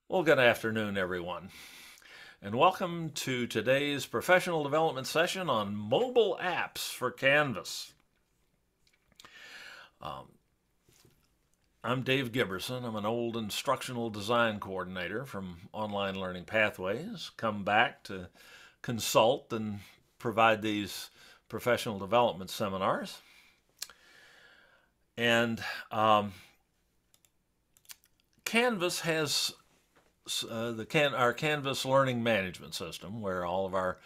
Well, good afternoon, everyone, and welcome to today's professional development session on mobile apps for Canvas. Um, I'm Dave Giberson. I'm an old instructional design coordinator from Online Learning Pathways. Come back to consult and provide these professional development seminars. And Canvas has our Canvas learning management system, where all of our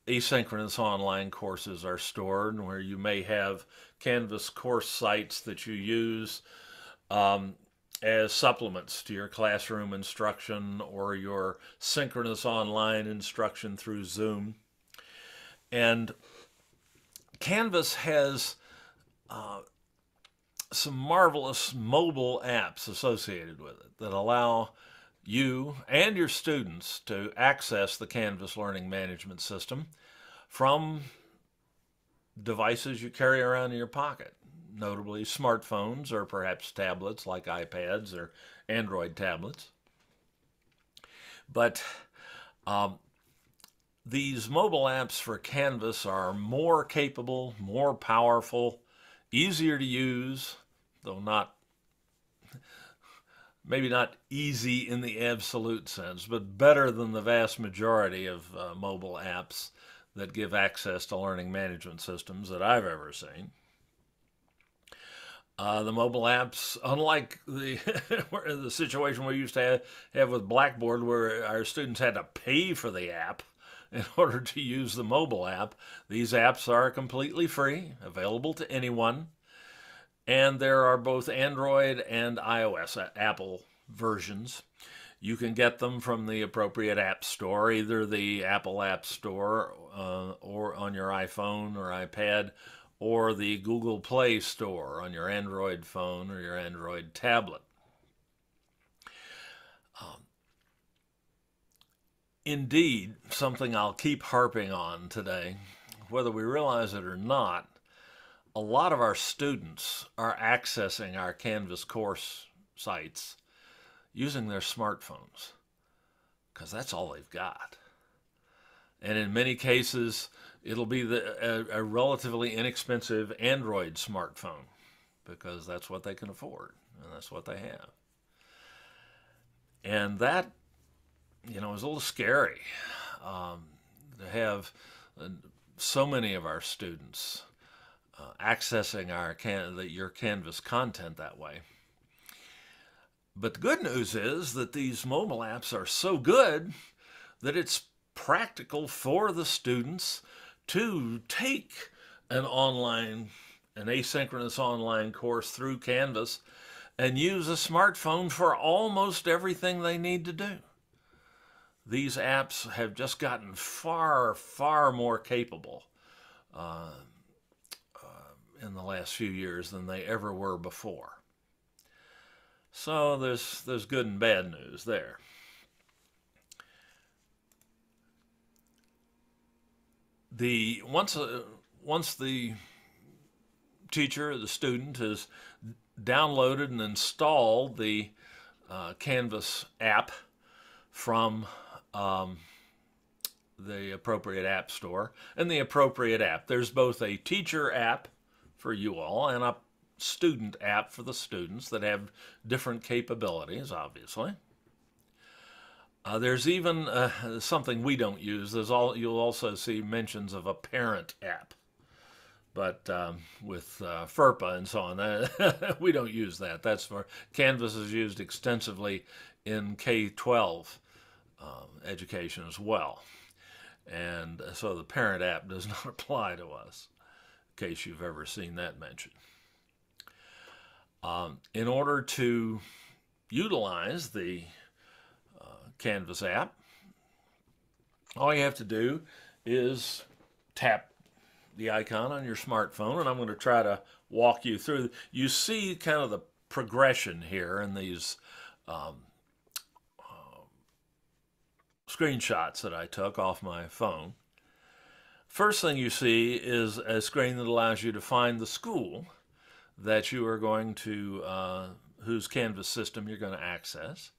asynchronous online courses are stored, where you may have Canvas course sites that you use um, as supplements to your classroom instruction or your synchronous online instruction through Zoom. And Canvas has some marvelous mobile apps associated with it that allow you and your students to access the Canvas learning management system from devices you carry around in your pocket, notably smartphones or perhaps tablets like iPads or Android tablets. But um, these mobile apps for Canvas are more capable, more powerful, easier to use, though not maybe not easy in the absolute sense, but better than the vast majority of mobile apps that give access to learning management systems that I've ever seen. The mobile apps, unlike the situation we used to have with Blackboard, where our students had to pay for the app in order to use the mobile app, these apps are completely free, available to anyone, and there are both Android and iOS Apple versions. You can get them from the appropriate app store, either the Apple App Store or on your iPhone or iPad, or the Google Play Store on your Android phone or your Android tablet. Um, Indeed, something I'll keep harping on today, whether we realize it or not, a lot of our students are accessing our Canvas course sites using their smartphones because that's all they've got. And in many cases, it'll be a relatively inexpensive Android smartphone because that's what they can afford and that's what they have. And that, is a little scary to have so many of our students accessing your Canvas content that way. But the good news is that these mobile apps are so good that it's practical for the students to take an asynchronous online course through Canvas and use a smartphone for almost everything they need to do. These apps have just gotten far, far more capable in the last few years than they ever were before. So there's good and bad news there. The once the teacher or the student has downloaded and installed the Canvas app from the appropriate app store and the appropriate app. There's both a teacher app for you all and a student app for the students that have different capabilities, obviously. There's even something we don't use. You'll also see mentions of a parent app, but with FERPA and so on, we don't use that. That's for Canvas is used extensively in K-12 education as well, and so the parent app does not apply to us. In case you've ever seen that mentioned. In order to utilize the Canvas app, all you have to do is tap the icon on your smartphone, and I'm going to try to walk you through. You see kind of the progression here in these screenshots that I took off my phone. First thing you see is a screen that allows you to find the school that you are going to, whose Canvas system you're going to access.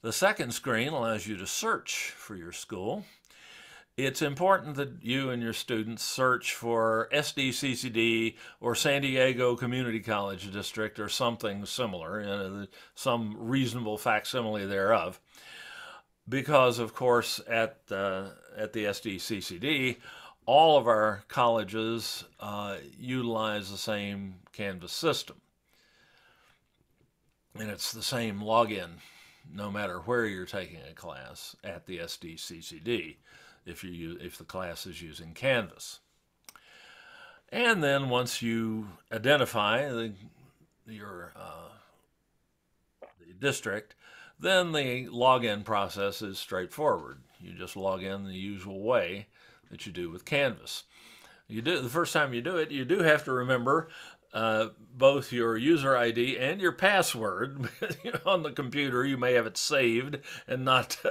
The second screen allows you to search for your school. It's important that you and your students search for SDCCD or San Diego Community College District or something similar, some reasonable facsimile thereof, because of course at the SDCCD, all of our colleges utilize the same Canvas system, and it's the same login no matter where you're taking a class at the SDCCD if the class is using Canvas. And then once you identify your the district, then the login process is straightforward. You just log in the usual way that you do with Canvas. The first time you do it, you do have to remember both your user ID and your password. On the computer, you may have it saved and not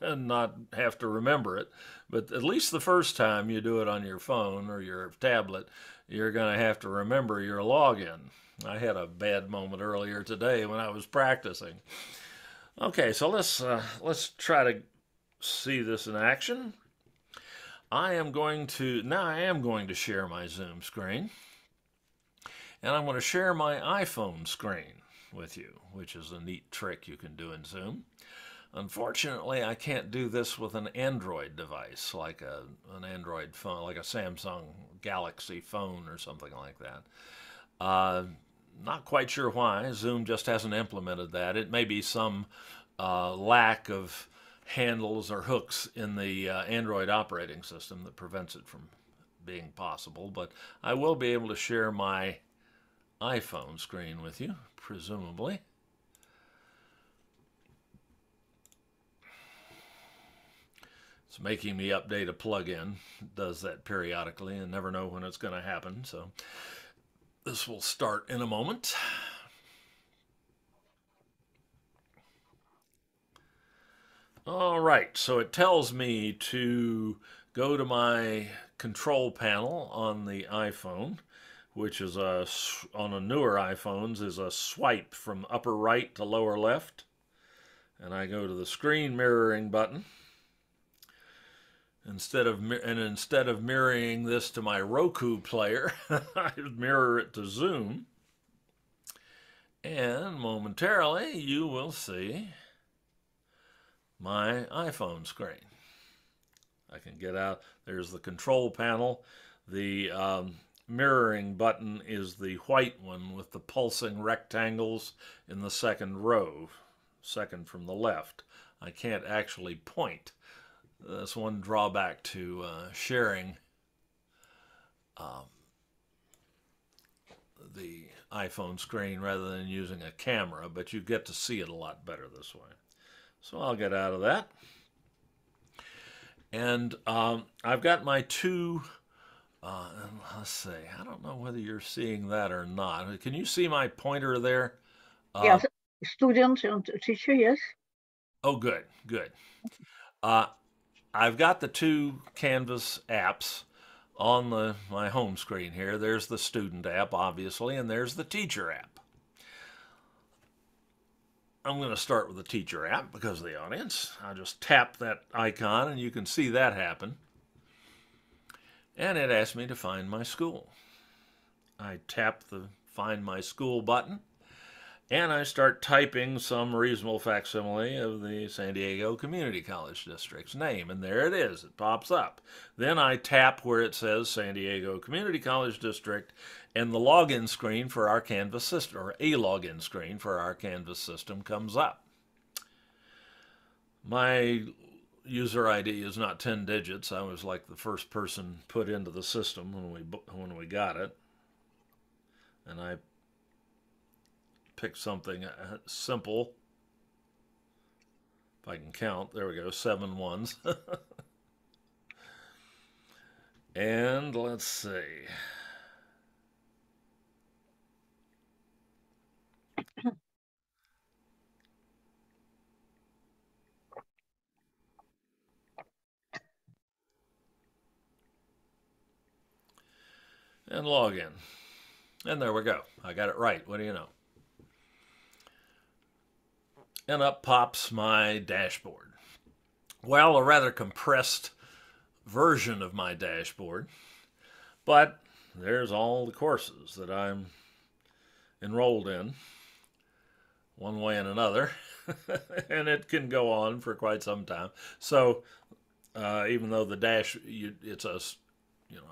and not have to remember it. But at least the first time you do it on your phone or your tablet, you're going to have to remember your login. I had a bad moment earlier today when I was practicing. Okay, so let's try to see this in action. I am going to share my Zoom screen, and I'm going to share my iPhone screen with you, which is a neat trick you can do in Zoom. Unfortunately, I can't do this with an Android device, like an Android phone, like a Samsung Galaxy phone or something like that. Not quite sure why. Zoom just hasn't implemented that. It may be some lack of handles or hooks in the Android operating system that prevents it from being possible, but I will be able to share my iPhone screen with you, presumably. It's making me update a plugin. It does that periodically and never know when it's going to happen, so this will start in a moment. All right, so it tells me to go to my control panel on the iPhone, which is on a newer iPhones is a swipe from upper right to lower left. And I go to the screen mirroring button. Instead of mirroring this to my Roku player, I mirror it to Zoom. And momentarily you will see my iPhone screen. I can get out. There's the control panel. The mirroring button is the white one with the pulsing rectangles in the second row, second from the left. I can't actually point. That's one drawback to sharing the iPhone screen rather than using a camera, but you get to see it a lot better this way. So I'll get out of that. And I've got my two, let's see, I don't know whether you're seeing that or not. Can you see my pointer there? Yes, student and teacher, yes. Oh, good, good. Uh, I've got the two Canvas apps on my home screen here. There's the student app, obviously, and there's the teacher app. I'm going to start with the teacher app because of the audience. I'll just tap that icon and you can see that happen. And it asks me to find my school. I tap the Find My School button and I start typing some reasonable facsimile of the San Diego Community College District's name, and there it is. It pops up. Then I tap where it says San Diego Community College District, and the login screen for our Canvas system, or a login screen for our Canvas system, comes up. My user ID is not 10 digits. I was like the first person put into the system when we got it, and I pick something simple. If I can count, there we go, 7 ones. And let's see. And log in. And there we go. I got it right. What do you know? and up pops my dashboard. Well, a rather compressed version of my dashboard, but there's all the courses that I'm enrolled in, one way and another, and it can go on for quite some time. So even though the it's a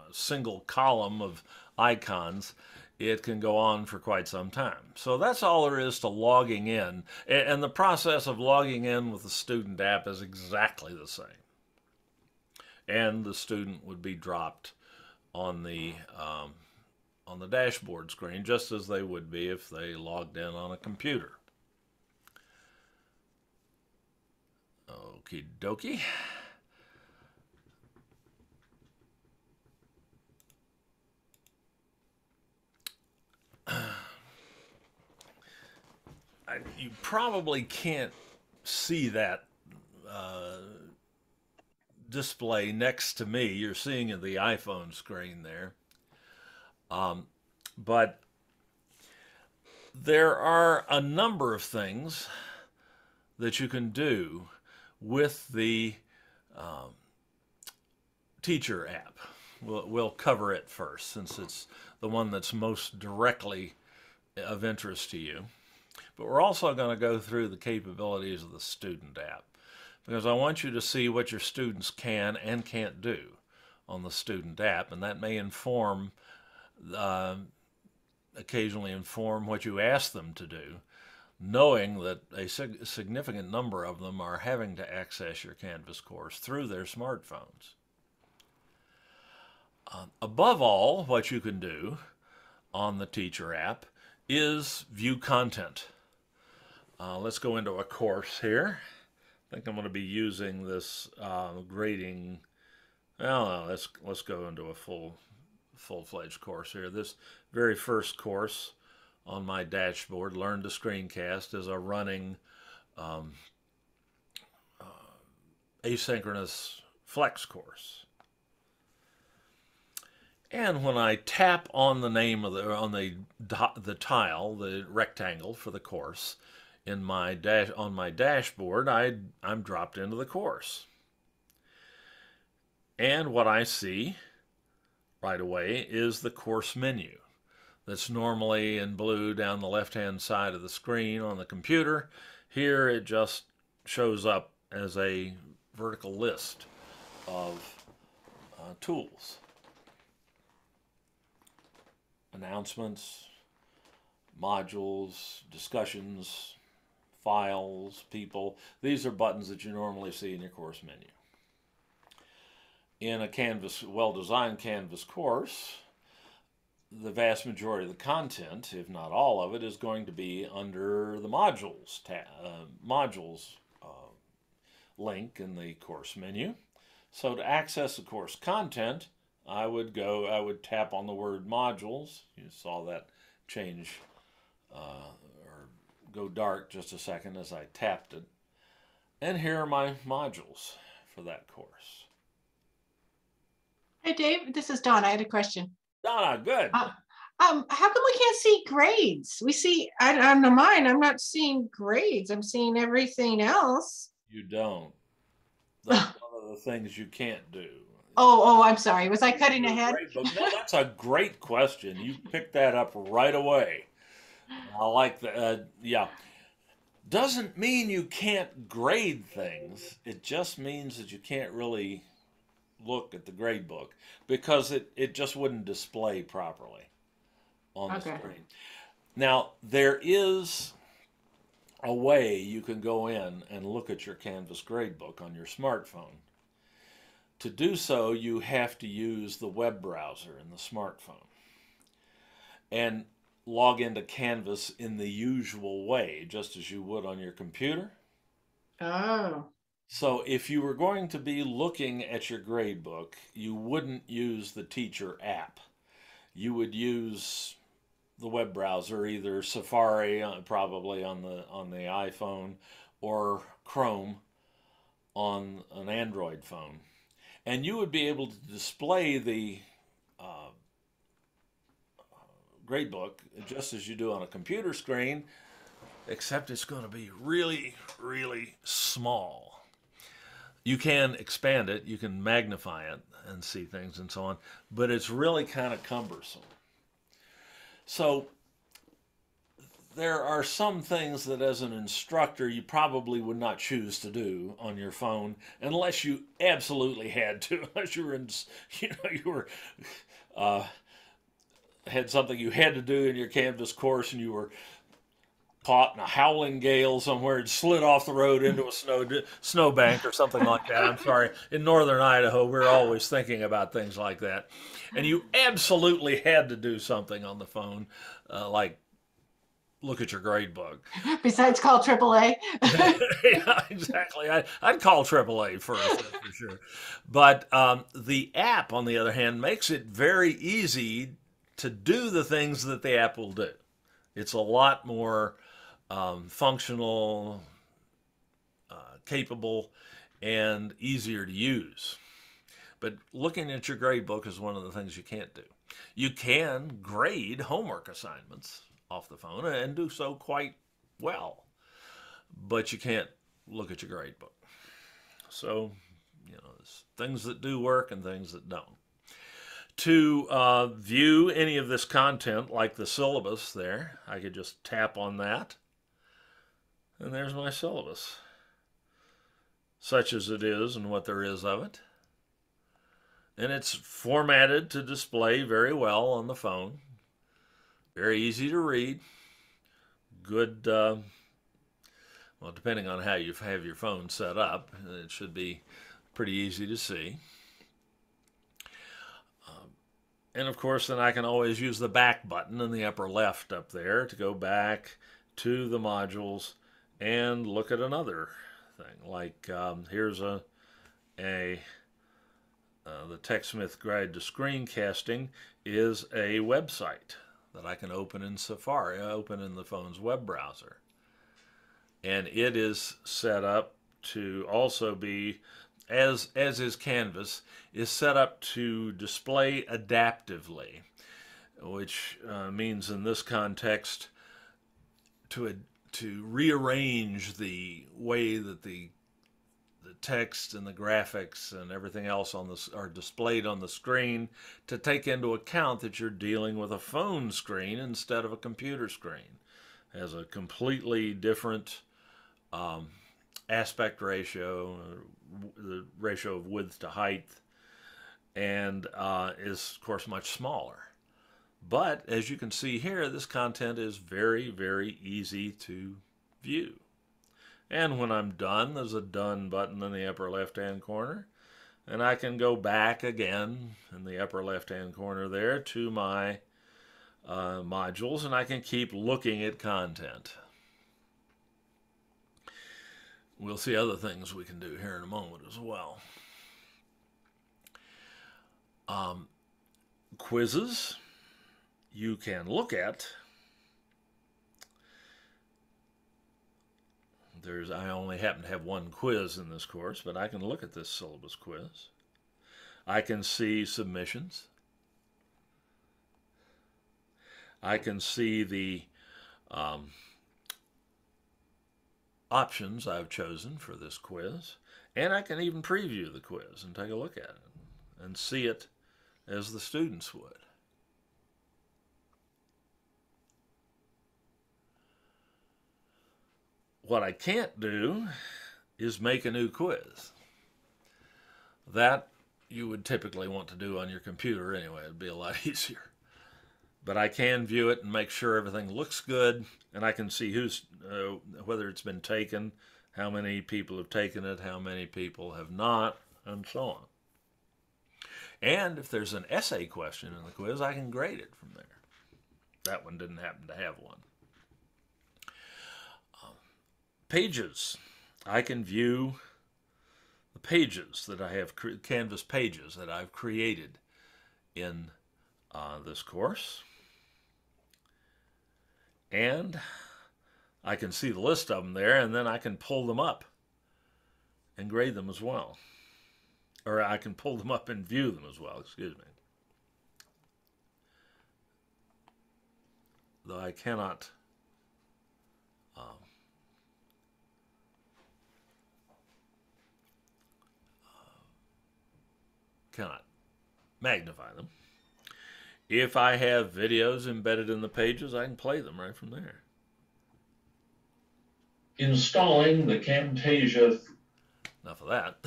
a single column of icons, it can go on for quite some time. So that's all there is to logging in, and the process of logging in with the student app is exactly the same. And the student would be dropped on the dashboard screen just as they would be if they logged in on a computer. Okie dokie. You probably can't see that display next to me. You're seeing the iPhone screen there. But there are a number of things that you can do with the teacher app. We'll cover it first since it's the one that's most directly of interest to you. But we're also going to go through the capabilities of the student app because I want you to see what your students can and can't do on the student app, and that may occasionally inform what you ask them to do, knowing that a significant number of them are having to access your Canvas course through their smartphones. Above all, what you can do on the teacher app is view content. Let's go into a course here. I think I'm going to be using this grading. Well, no, let's go into a full-fledged course here. This very first course on my dashboard, Learn to Screencast, is a running asynchronous flex course. And when I tap on the name of the tile, the rectangle for the course on my dashboard, I'm dropped into the course. And what I see right away is the course menu that's normally in blue down the left-hand side of the screen on the computer. Here it just shows up as a vertical list of tools. Announcements, modules, discussions, files, people. These are buttons that you normally see in your course menu. In a well-designed Canvas course, the vast majority of the content, if not all of it, is going to be under the modules link in the course menu. So to access the course content, I would tap on the word modules. You saw that change or go dark just a second as I tapped it. And here are my modules for that course. Hey, Dave, this is Dawn. I had a question. Donna, good. How come we can't see grades? We see, on the mine, I'm not seeing grades. I'm seeing everything else. You don't. That's one of the things you can't do. Oh, I'm sorry. Was I cutting ahead? No, that's a great question. You picked that up right away. I like that. Yeah. Doesn't mean you can't grade things. It just means that you can't really look at the grade book because it just wouldn't display properly on the screen. Now, there is a way you can go in and look at your Canvas gradebook on your smartphone. To do so, you have to use the web browser in the smartphone and log into Canvas in the usual way, just as you would on your computer. Oh. So if you were going to be looking at your gradebook, you wouldn't use the teacher app. You would use the web browser, either Safari, probably on the iPhone, or Chrome on an Android phone. And you would be able to display the gradebook just as you do on a computer screen, except it's going to be really, really small. You can expand it, you can magnify it and see things and so on, but it's really kind of cumbersome. So there are some things that as an instructor you probably would not choose to do on your phone unless you absolutely had to, unless you were in, you were had something you had to do in your Canvas course and you were caught in a howling gale somewhere and slid off the road into a snowbank or something like that. I'm sorry. In northern Idaho, we're always thinking about things like that. And you absolutely had to do something on the phone, like look at your grade book. Besides call AAA. Yeah, exactly. I'd call AAA first, that's for sure. But the app, on the other hand, makes it very easy to do the things that the app will do. It's a lot more functional, capable, and easier to use. But looking at your grade book is one of the things you can't do. You can grade homework assignments off the phone and do so quite well, but you can't look at your grade book. So, there's things that do work and things that don't. To view any of this content, like the syllabus there, I could just tap on that, and there's my syllabus, such as it is and what there is of it. And it's formatted to display very well on the phone. Very easy to read. Good, well, depending on how you have your phone set up, it should be pretty easy to see. And of course, then I can always use the back button in the upper left up there to go back to the modules and look at another thing. Like here's the TechSmith Guide to Screencasting is a website that I can open in Safari, open in the phone's web browser. And it is set up to also be, as is Canvas, is set up to display adaptively, which means in this context to rearrange the way that the text and the graphics and everything else on this are displayed on the screen, to take into account that you're dealing with a phone screen instead of a computer screen. It has a completely different aspect ratio, the ratio of width to height, and is of course much smaller. But as you can see here, this content is very, very easy to view. And when I'm done, there's a done button in the upper left-hand corner. And I can go back again in the upper left-hand corner there to my modules, and I can keep looking at content. We'll see other things we can do here in a moment as well. Quizzes you can look at. I only happen to have one quiz in this course, but I can look at this syllabus quiz. I can see submissions. I can see the options I've chosen for this quiz, and I can even preview the quiz and take a look at it and see it as the students would. What I can't do is make a new quiz. That you would typically want to do on your computer anyway. It'd be a lot easier. But I can view it and make sure everything looks good, and I can see who's whether it's been taken, how many people have taken it, how many people have not, and so on. And if there's an essay question in the quiz, I can grade it from there. That one didn't happen to have one. Pages. I can view the pages that I have, Canvas pages that I've created in this course. And I can see the list of them there, and then I can pull them up and grade them as well. Or I can pull them up and view them as well, excuse me. Though I cannot cannot magnify them. If I have videos embedded in the pages, I can play them right from there. Installing the Camtasia. Enough of that.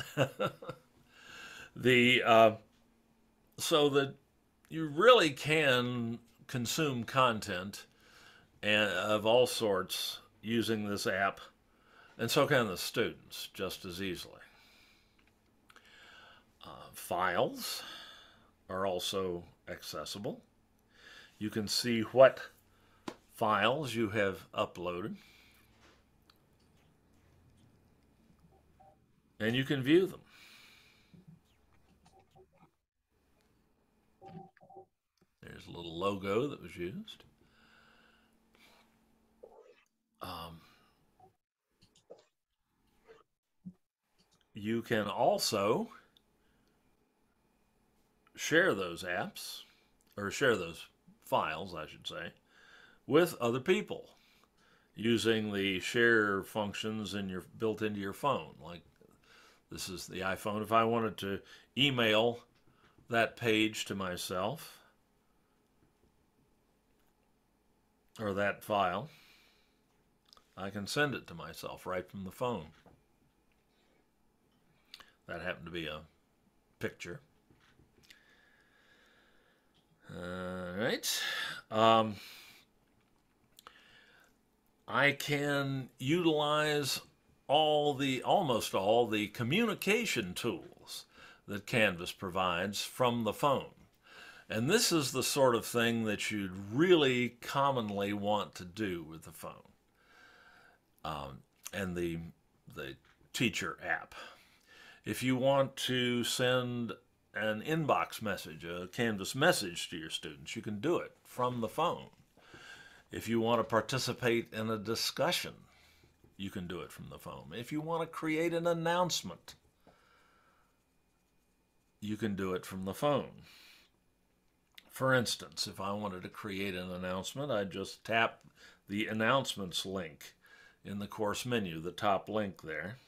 So that you really can consume content of all sorts using this app, and so can the students just as easily. Files are also accessible. You can see what files you have uploaded, and you can view them. There's a little logo that was used. You can also share those apps, or share those files, I should say, with other people using the share functions built into your phone. Like, this is the iPhone. If I wanted to email that page to myself, or that file, I can send it to myself right from the phone. That happened to be a picture. All right. I can utilize almost all the communication tools that Canvas provides from the phone. And this is the sort of thing that you'd really commonly want to do with the phone. And the teacher app. If you want to send an inbox message, a Canvas message to your students, you can do it from the phone. If you want to participate in a discussion, you can do it from the phone. If you want to create an announcement, you can do it from the phone. For instance, if I wanted to create an announcement, I'd just tap the announcements link in the course menu, the top link there.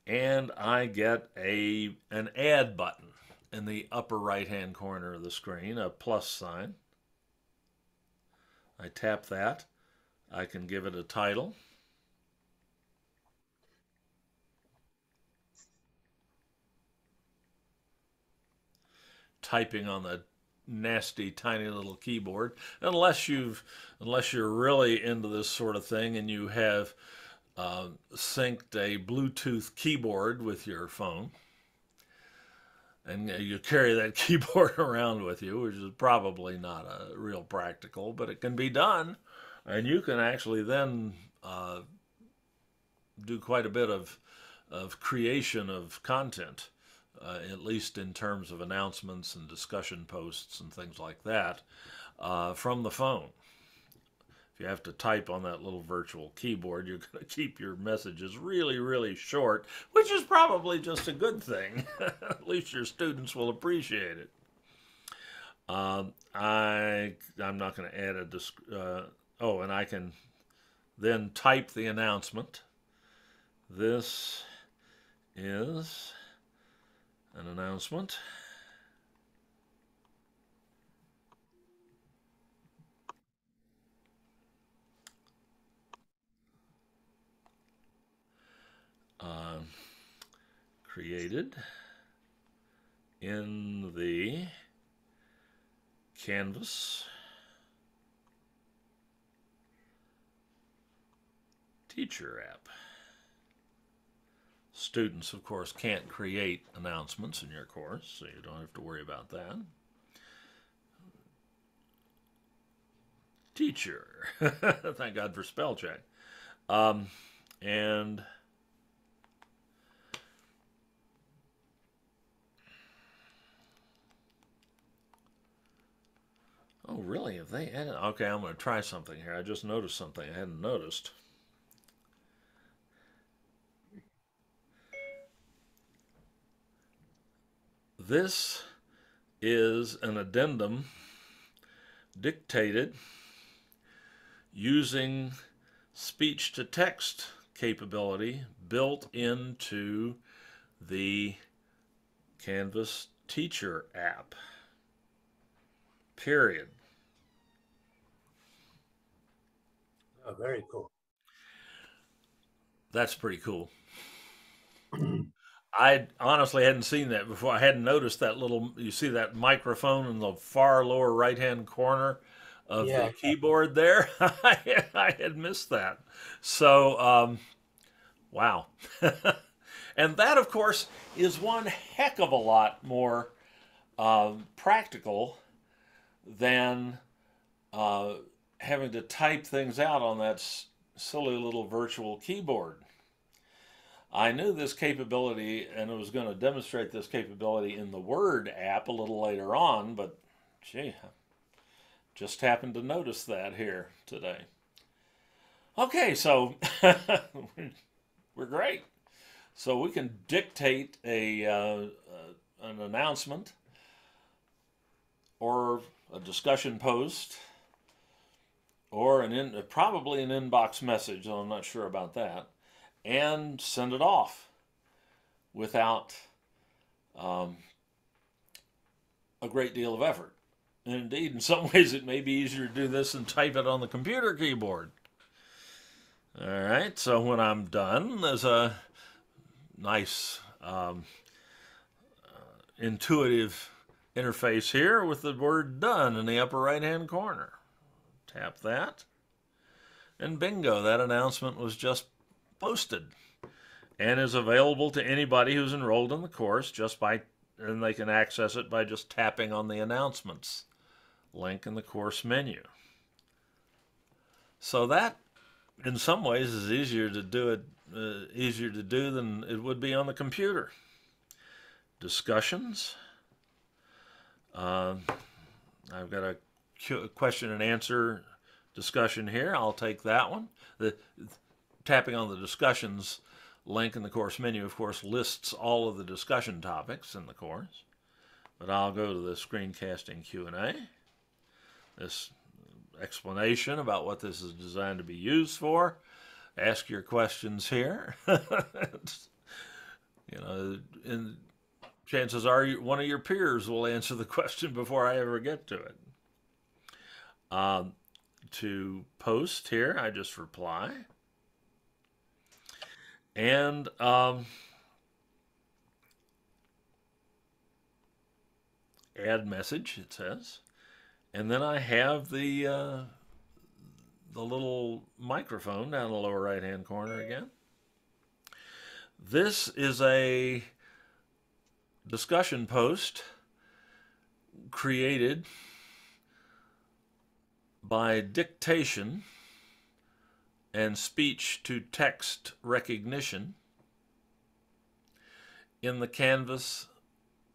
And I get an add button in the upper right-hand corner of the screen, a plus sign. I tap that. I can give it a title. Typing on the nasty tiny little keyboard, unless you're really into this sort of thing and you have synced a Bluetooth keyboard with your phone, and you carry that keyboard around with you, which is probably not real practical, but it can be done, and you can actually then do quite a bit of creation of content, at least in terms of announcements and discussion posts and things like that, from the phone. If you have to type on that little virtual keyboard, you're going to keep your messages really, really short, which is probably just a good thing. At least your students will appreciate it. I'm not going to add and I can then type the announcement. This is an announcement. Created in the Canvas teacher app. Students, of course, can't create announcements in your course, so you don't have to worry about that. Teacher. Thank God for spell check. And oh, really? Have they added? Okay, I'm going to try something here. I just noticed something I hadn't noticed. This is an addendum dictated using speech to text capability built into the Canvas Teacher app. Period. Oh, very cool. That's pretty cool. I honestly hadn't seen that before. I hadn't noticed that little, you see that microphone in the far lower right hand corner of the keyboard there? I had missed that. So, wow. And that, of course, is one heck of a lot more practical than having to type things out on that silly little virtual keyboard. I knew this capability and I was going to demonstrate this capability in the Word app a little later on, but gee, just happened to notice that here today. Okay, so we're great. So we can dictate an announcement or a discussion post or probably an inbox message, though I'm not sure about that, and send it off without a great deal of effort. And indeed, in some ways, it may be easier to do this than type it on the computer keyboard. All right, so when I'm done, there's a nice intuitive interface here with the word done in the upper right-hand corner. Tap that, and bingo, that announcement was just posted and is available to anybody who's enrolled in the course and they can access it by just tapping on the announcements link in the course menu. So that, in some ways, is easier to do than it would be on the computer. Discussions. I've got a question and answer discussion here. I'll take that one. Tapping on the discussions link in the course menu, of course, lists all of the discussion topics in the course. But I'll go to the screencasting Q&A. This explanation about what this is designed to be used for. Ask your questions here. And chances are one of your peers will answer the question before I ever get to it. To post here, I just reply. And add message, it says. And then I have the little microphone down in the lower right-hand corner again. This is a discussion post created by dictation and speech-to-text recognition in the Canvas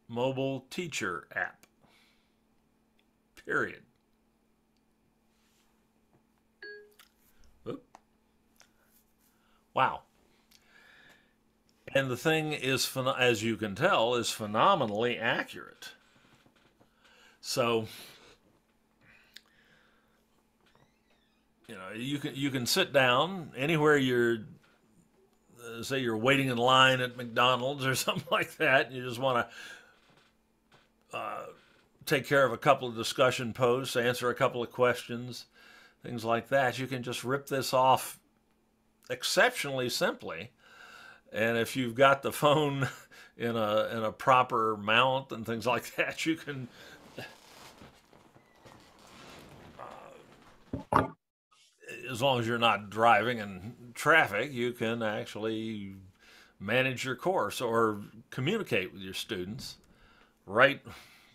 mobile teacher app. Period. Oop. Wow. And the thing is, as you can tell, is phenomenally accurate. So, you can sit down anywhere say you're waiting in line at McDonald's or something like that, and you just want to take care of a couple of discussion posts, answer a couple of questions, things like that. You can just rip this off exceptionally simply. And if you've got the phone in a proper mount and things like that, you can as long as you're not driving in traffic, you can actually manage your course or communicate with your students right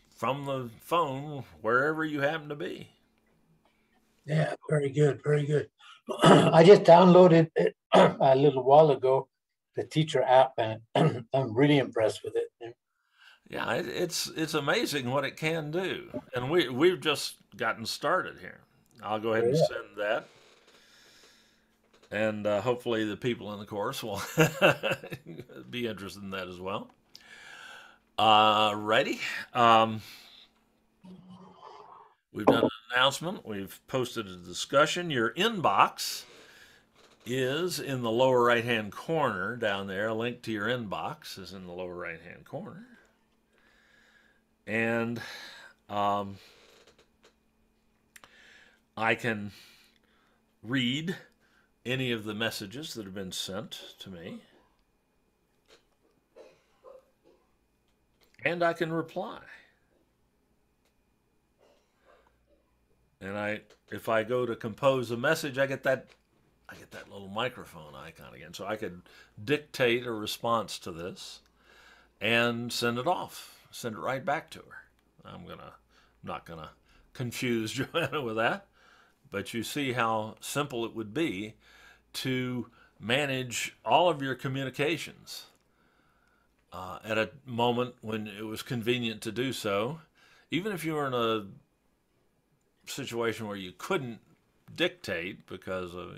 from the phone wherever you happen to be. Yeah, very good, very good. I just downloaded it a little while ago, the teacher app, and I'm really impressed with it. Yeah, it's amazing what it can do, and we've just gotten started here. I'll go ahead and send that, and hopefully the people in the course will be interested in that as well. Ready? We've done announcement. We've posted a discussion. Your inbox is in the lower right-hand corner down there. A link to your inbox is in the lower right-hand corner. And I can read any of the messages that have been sent to me. And I can reply. And if I go to compose a message, I get that little microphone icon again. So I could dictate a response to this and send it off, send it right back to her. I'm not gonna confuse Joanna with that, but you see how simple it would be to manage all of your communications at a moment when it was convenient to do so. Even if you were in a situation where you couldn't dictate because of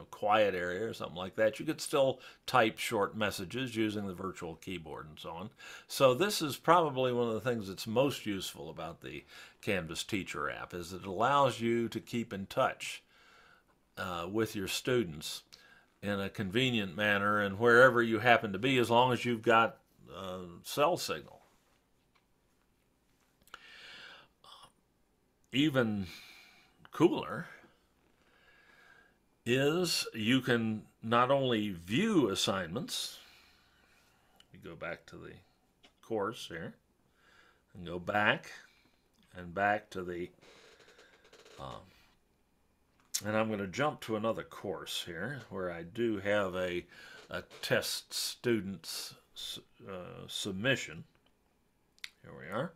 quiet area or something like that, you could still type short messages using the virtual keyboard and so on. So this is probably one of the things that's most useful about the Canvas Teacher app, is it allows you to keep in touch with your students in a convenient manner and wherever you happen to be, as long as you've got cell signal. Even cooler is you can not only view assignments, you go back to the course here, and go back and back to the, and I'm going to jump to another course here where I do have a test student's submission. Here we are,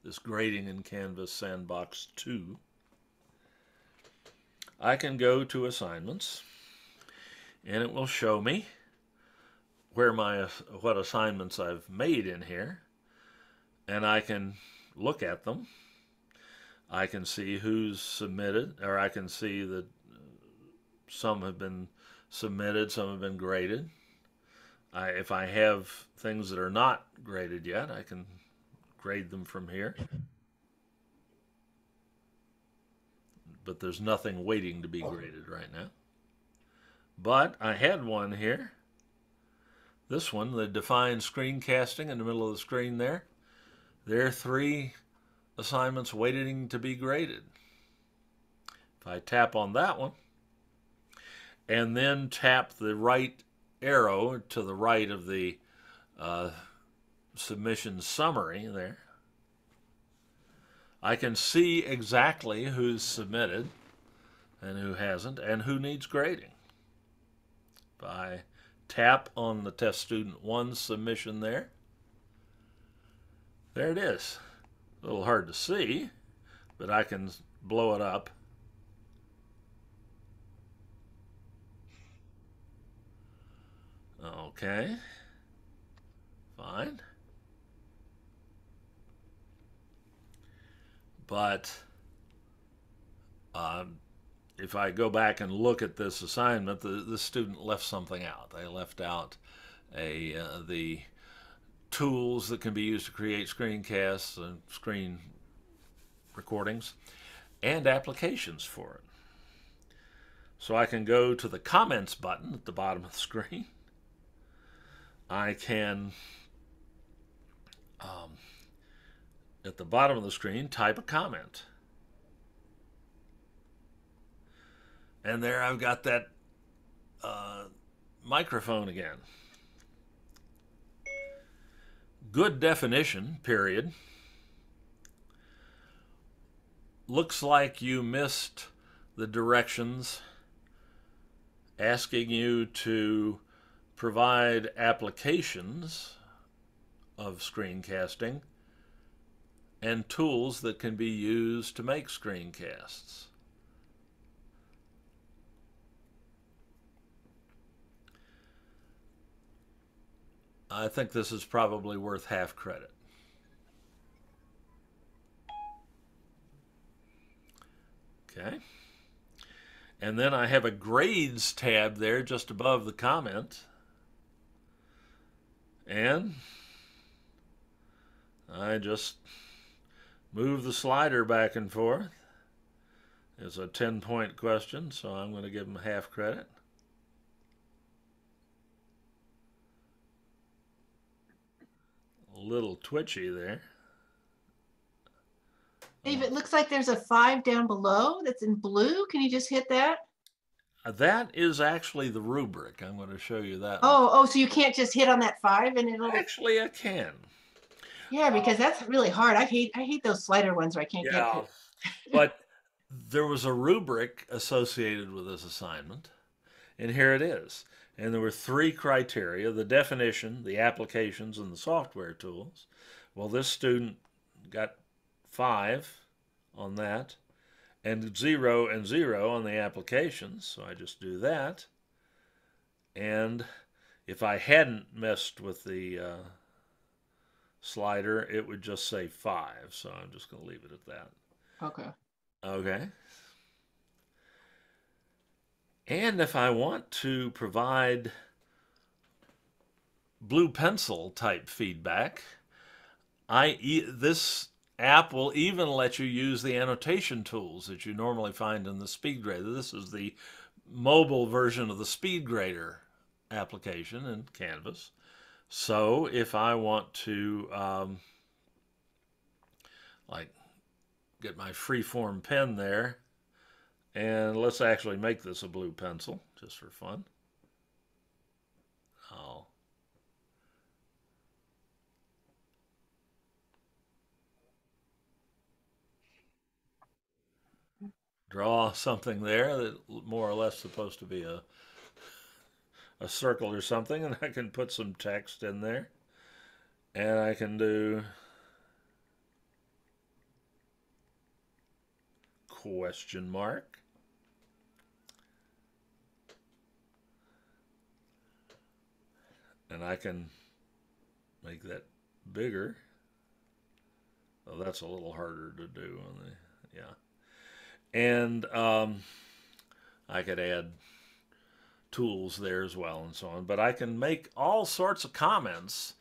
this Grading in Canvas Sandbox 2. I can go to assignments and it will show me what assignments I've made in here, and I can look at them. I can see who's submitted, or I can see that some have been submitted, some have been graded. If I have things that are not graded yet, I can grade them from here. But there's nothing waiting to be graded right now. But I had one here. This one, the Define Screencasting, in the middle of the screen there. There are 3 assignments waiting to be graded. If I tap on that one, and then tap the right arrow to the right of the submission summary there, I can see exactly who's submitted and who hasn't and who needs grading. If I tap on the Test Student 1 submission there it is. A little hard to see, but I can blow it up. Okay, fine. But if I go back and look at this assignment, the student left something out. They left out the tools that can be used to create screencasts and screen recordings and applications for it. So I can go to the comments button at the bottom of the screen. I can, at the bottom of the screen, type a comment. And there I've got that microphone again. Good definition, period. Looks like you missed the directions asking you to provide applications of screencasting and tools that can be used to make screencasts. I think this is probably worth half credit. Okay. And then I have a grades tab there just above the comment. And I just move the slider back and forth It's a 10-point question, so I'm going to give them half credit. A little twitchy there. Dave, it looks like there's a 5 down below that's in blue. Can you just hit that? That is actually the rubric. I'm going to show you that. Oh, so you can't just hit on that 5 and it'll. Actually, I can. Yeah, because that's really hard. I hate those slider ones where I can't get it. But there was a rubric associated with this assignment, and here it is. And there were 3 criteria: the definition, the applications, and the software tools. Well, this student got 5 on that, and 0 and 0 on the applications, so I just do that. And if I hadn't messed with the slider, it would just say 5, so I'm just going to leave it at that. Okay. Okay. And if I want to provide blue pencil type feedback, this app will even let you use the annotation tools that you normally find in the SpeedGrader. This is the mobile version of the SpeedGrader application in Canvas. So if I want to like get my freeform pen there, and let's actually make this a blue pencil just for fun. I'll draw something there that more or less supposed to be a circle or something, and I can put some text in there, and I can do question mark, and I can make that bigger. Oh, that's a little harder to do on the, yeah. And I could add tools there as well and so on. But I can make all sorts of comments.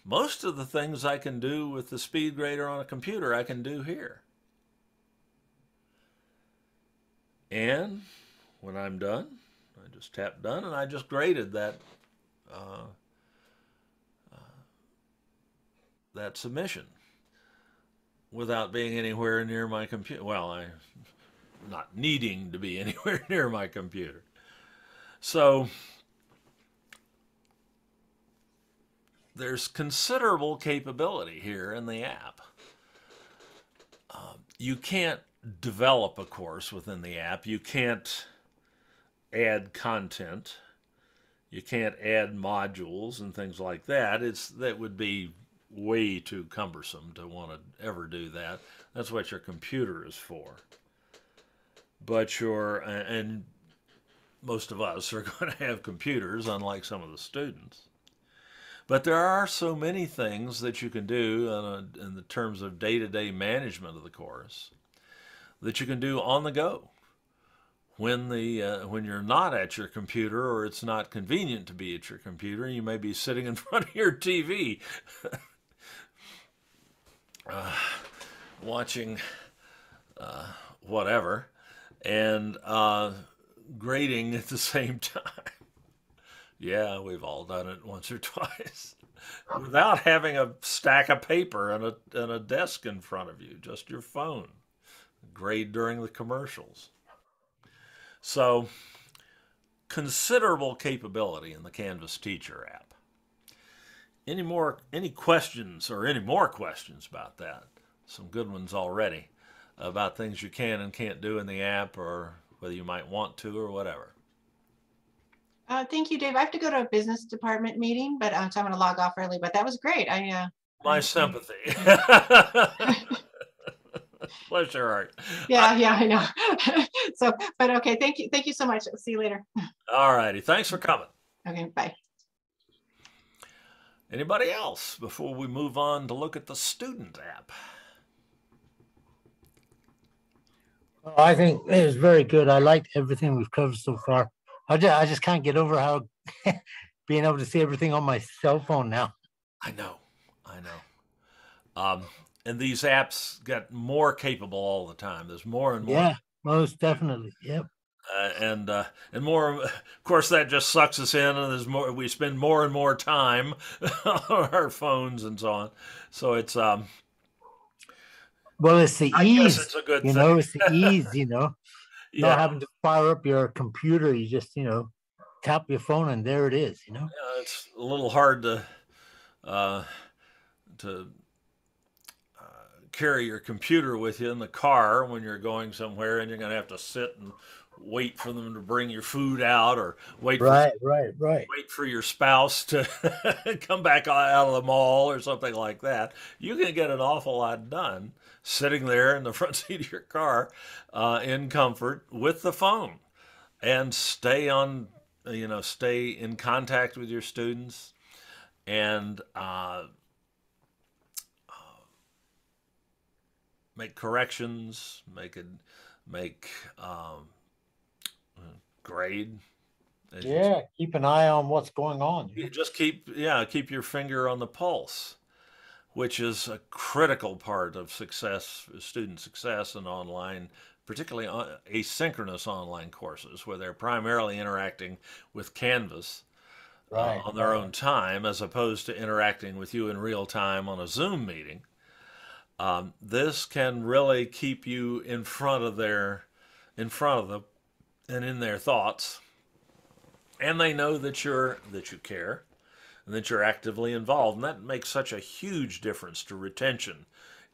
Most of the things I can do with the SpeedGrader on a computer, I can do here. And when I'm done, I just tap done, and I just graded that that submission without being anywhere near my computer. Well, I'm not needing to be anywhere near my computer. So there's considerable capability here in the app. You can't develop a course within the app. You can't add content. You can't add modules and things like that. That would be way too cumbersome to want to ever do that. That's what your computer is for. But and most of us are going to have computers, unlike some of the students. But there are so many things that you can do in the terms of day-to-day management of the course that you can do on the go. When you're not at your computer, or it's not convenient to be at your computer, you may be sitting in front of your TV watching whatever, and grading at the same time. Yeah, we've all done it once or twice without having a stack of paper and a desk in front of you, just your phone. Grade during the commercials. So, considerable capability in the Canvas Teacher app. Any questions or any more questions about that? Some good ones already about things you can and can't do in the app, or whether you might want to or whatever. Thank you, Dave. I have to go to a business department meeting, but so I'm going to log off early. But that was great. My sympathy. Bless your heart. Yeah, I know. So, but okay. Thank you so much. I'll see you later. All righty. Thanks for coming. Okay. Bye. Anybody else before we move on to look at the student app? I think it was very good. I liked everything we've covered so far. I just can't get over how being able to see everything on my cell phone now. I know. And these apps get more capable all the time. There's more and more most definitely. Yep. And more, of course, that just sucks us in, and there's more. We spend more and more time on our phones and so on. So it's, Well, it's the I guess ease, it's a good you thing. know, it's the ease, not Yeah, having to fire up your computer. You just, tap your phone and there it is, yeah, it's a little hard uh, to carry your computer with you in the car when you're going somewhere, and you're going to have to sit and wait for them to bring your food out, or Right, right, right. wait for your spouse to come back out of the mall or something like that. You can get an awful lot done sitting there in the front seat of your car in comfort with the phone, and stay in contact with your students, and make corrections, make grade. Yeah, keep an eye on what's going on. You just keep your finger on the pulse, which is a critical part of student success in online, particularly asynchronous online courses, where they're primarily interacting with Canvas Right, on their right. own time, as opposed to interacting with you in real time on a Zoom meeting. This can really keep you in front of them, and in their thoughts, and they know that you care, and that you're actively involved, and that makes such a huge difference to retention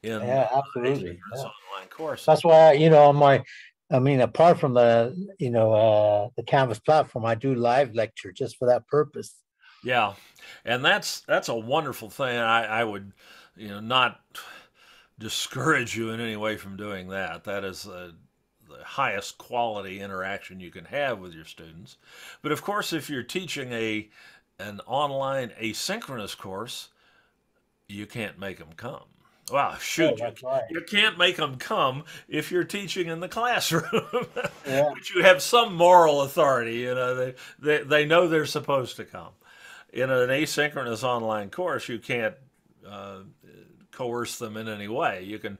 in Yeah, absolutely. asynchronous Yeah. online courses. That's why, apart from the Canvas platform, I do live lecture just for that purpose. Yeah, and that's a wonderful thing. I would, not discourage you in any way from doing that. That is the highest quality interaction you can have with your students. But of course, if you're teaching an online asynchronous course, you can't make them come. Well, shoot, Oh, that's right. you can't make them come if you're teaching in the classroom, Yeah. but you have some moral authority. They know they're supposed to come. In an asynchronous online course, you can't coerce them in any way. No, you can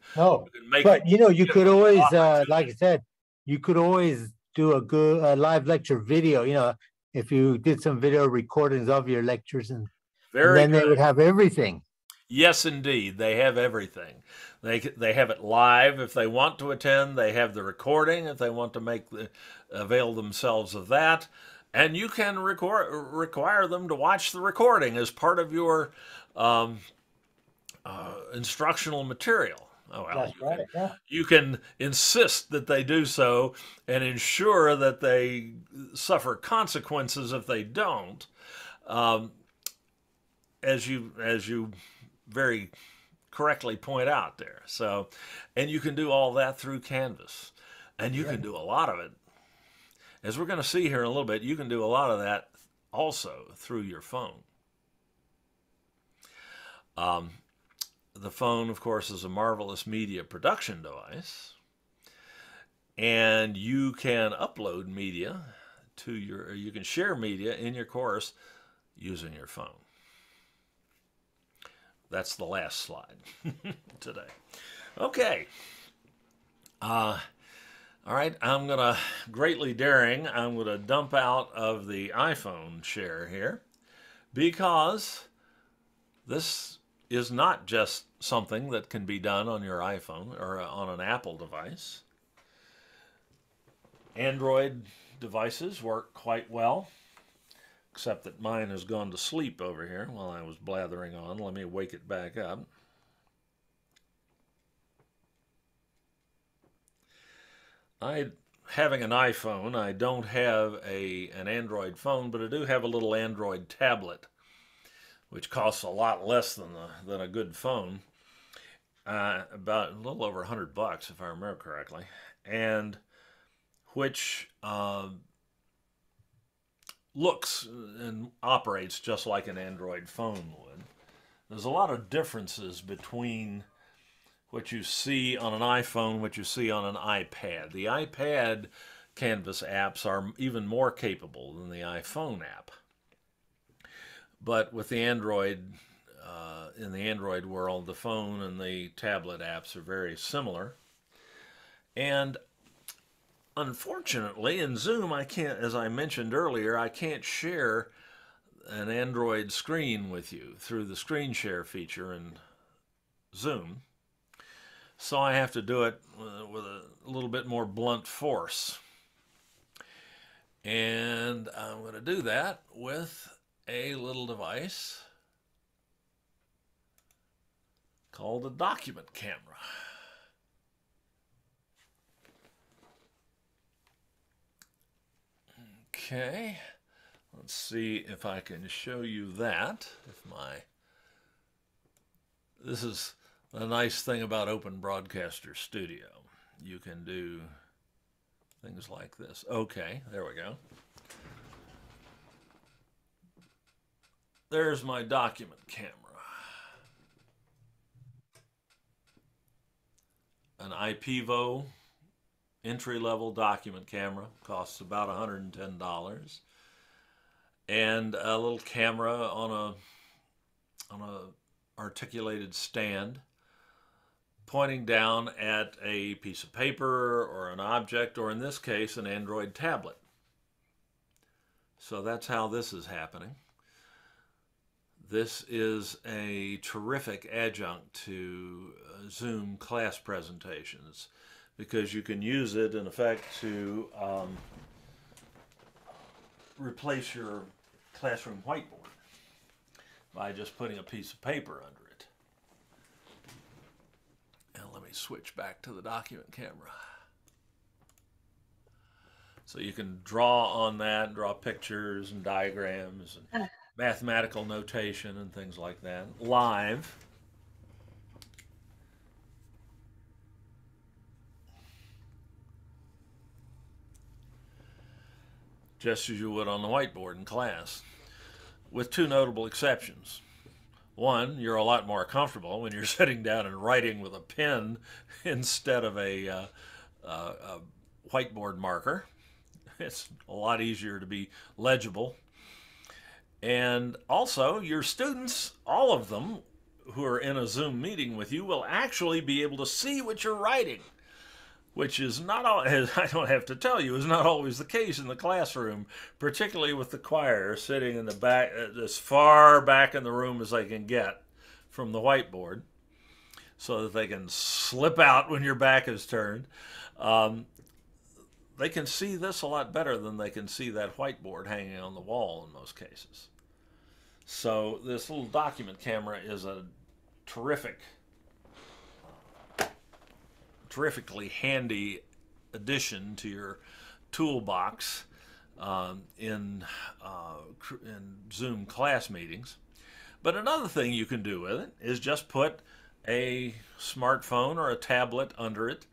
make but you could always, opportunity. like I said, you could always do a good live lecture video. If you did some video recordings of your lectures, and Very then they good. would have everything. Yes, indeed. They have everything. They have it live if they want to attend. They have the recording if they want to avail themselves of that. And you can require them to watch the recording as part of your instructional material. Oh, well, That's right. Yeah. you can insist that they do so and ensure that they suffer consequences if they don't, as you very correctly point out there. So, and you can do all that through Canvas, and you can do a lot of it. As we're going to see here in a little bit, you can do a lot of that also through your phone. The phone, of course, is a marvelous media production device, and you can upload media you can share media in your course using your phone. That's the last slide today. Okay. All right, I'm going to, greatly daring, I'm going to dump out of the iPhone share here, because this is not just something that can be done on your iPhone or on an Apple device. Android devices work quite well, except that mine has gone to sleep over here while I was blathering on. Let me wake it back up. Having an iPhone, I don't have an Android phone, but I do have a little Android tablet, which costs a lot less than a good phone, about a little over $100 if I remember correctly, and which looks and operates just like an Android phone would. There's a lot of differences between what you see on an iPhone, what you see on an iPad. The iPad Canvas apps are even more capable than the iPhone app. But with the Android, in the Android world, the phone and the tablet apps are very similar. And Unfortunately, in Zoom, I can't, as I mentioned earlier, I can't share an Android screen with you through the screen share feature in Zoom. So I have to do it with a little bit more blunt force. And I'm going to do that with a little device called a document camera. Okay, let's see if I can show you that. This is the nice thing about Open Broadcaster Studio. You can do things like this. Okay, there we go. There's my document camera. An IPEVO entry-level document camera, costs about $110. And a little camera on a articulated stand pointing down at a piece of paper or an object, or in this case, an Android tablet. So that's how this is happening. This is a terrific adjunct to Zoom class presentations because you can use it, in effect, to replace your classroom whiteboard by just putting a piece of paper under it. And let me switch back to the document camera. So you can draw on that and draw pictures and diagrams and mathematical notation and things like that live. Just as you would on the whiteboard in class, with two notable exceptions. One, you're a lot more comfortable when you're sitting down and writing with a pen instead of a whiteboard marker. It's a lot easier to be legible. And also, your students, all of them who are in a Zoom meeting with you, will actually be able to see what you're writing, which is not, I don't have to tell you, is not always the case in the classroom, particularly with the choir sitting in the back, as far back in the room as they can get from the whiteboard, so that they can slip out when your back is turned. They can see this a lot better than they can see that whiteboard hanging on the wall in most cases. So this little document camera is a terrifically handy addition to your toolbox in Zoom class meetings. But another thing you can do with it is just put a smartphone or a tablet under it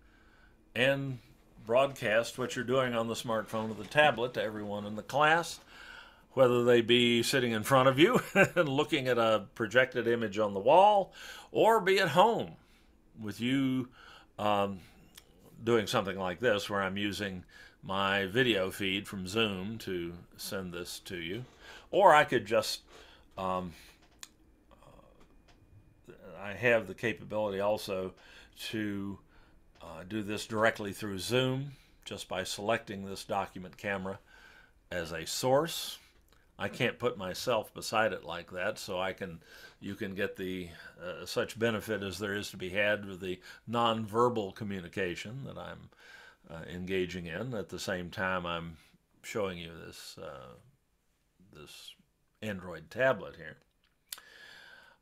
and broadcast what you're doing on the smartphone or the tablet to everyone in the class, whether they be sitting in front of you and looking at a projected image on the wall, or be at home with you doing something like this, where I'm using my video feed from Zoom to send this to you. Or I could just, I have the capability also to do this directly through Zoom, just by selecting this document camera as a source. I can't put myself beside it like that, so you can get the such benefit as there is to be had with the nonverbal communication that I'm engaging in. At the same time, I'm showing you this this Android tablet here.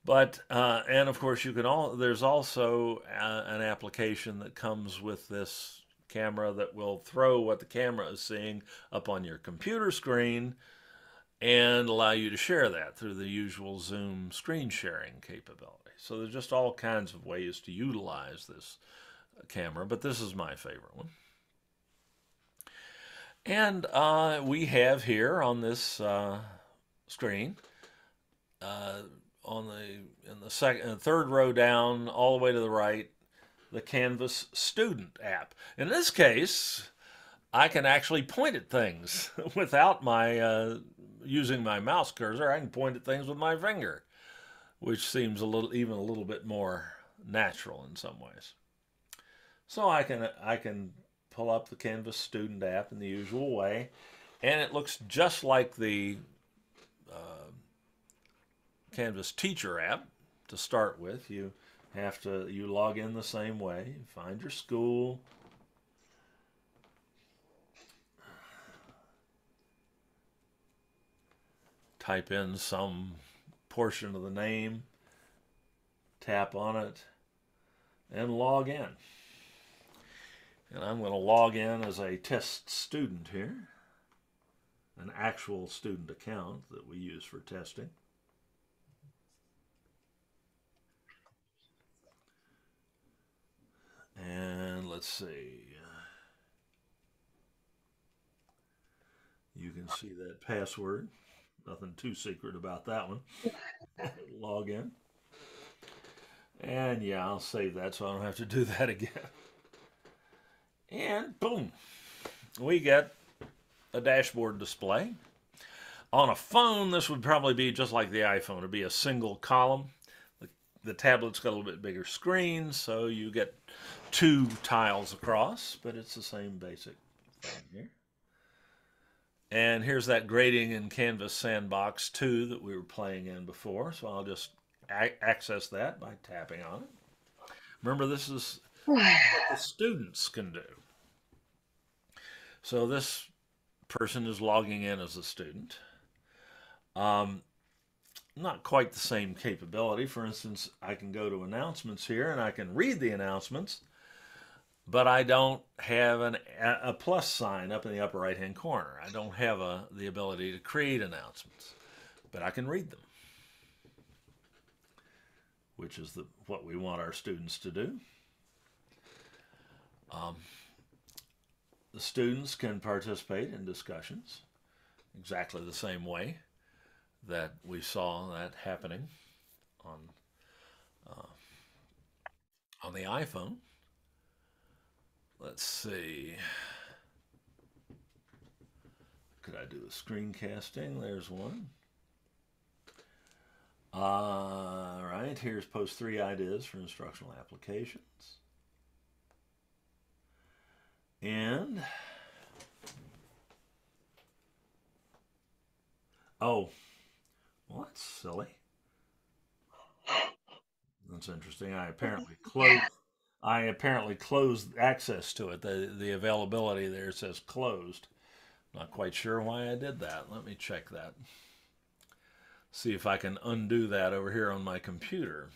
But and of course, there's also an application that comes with this camera that will throw what the camera is seeing up on your computer screen and allow you to share that through the usual Zoom screen sharing capability. So there's just all kinds of ways to utilize this camera, but this is my favorite one. And we have here on this screen, in the third row down, all the way to the right, the Canvas Student app. In this case, I can actually point at things without my using my mouse cursor. I can point at things with my finger, which seems even a little bit more natural in some ways. So I can pull up the Canvas student app in the usual way, and it looks just like the Canvas teacher app to start with. You log in the same way, find your school, type in some portion of the name, tap on it, and log in. And I'm going to log in as a test student here, an actual student account that we use for testing. And let's see. You can see that password. Nothing too secret about that one. Log in. And yeah, I'll save that so I don't have to do that again. And boom, we get a dashboard display. On a phone, this would probably be just like the iPhone. It'd be a single column. The tablet's got a little bit bigger screen, so you get 2 tiles across, but it's the same basic thing here. And here's that grading in Canvas Sandbox 2 that we were playing in before, so I'll just access that by tapping on it. Remember, this is what the students can do. So this person is logging in as a student. Not quite the same capability. For instance, I can go to announcements here and I can read the announcements, but I don't have a plus sign up in the upper right hand corner. I don't have the ability to create announcements, but I can read them, which is what we want our students to do. The students can participate in discussions exactly the same way that we saw that happening on the iPhone. Let's see. Could I do a screencasting? There's one. All right, here's post 3 ideas for instructional applications. And, oh, well, that's silly. That's interesting. I apparently closed access to it. The availability there says closed. Not quite sure why I did that. Let me check that. See if I can undo that over here on my computer.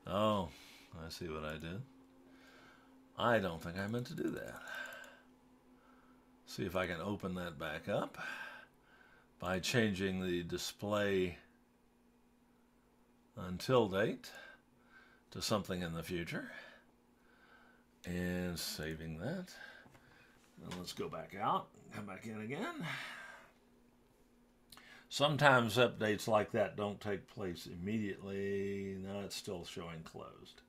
Oh, I see what I did. I don't think I meant to do that. See if I can open that back up by changing the display until date to something in the future and saving that. And let's go back out, come back in again. Sometimes updates like that don't take place immediately. No, it's still showing closed.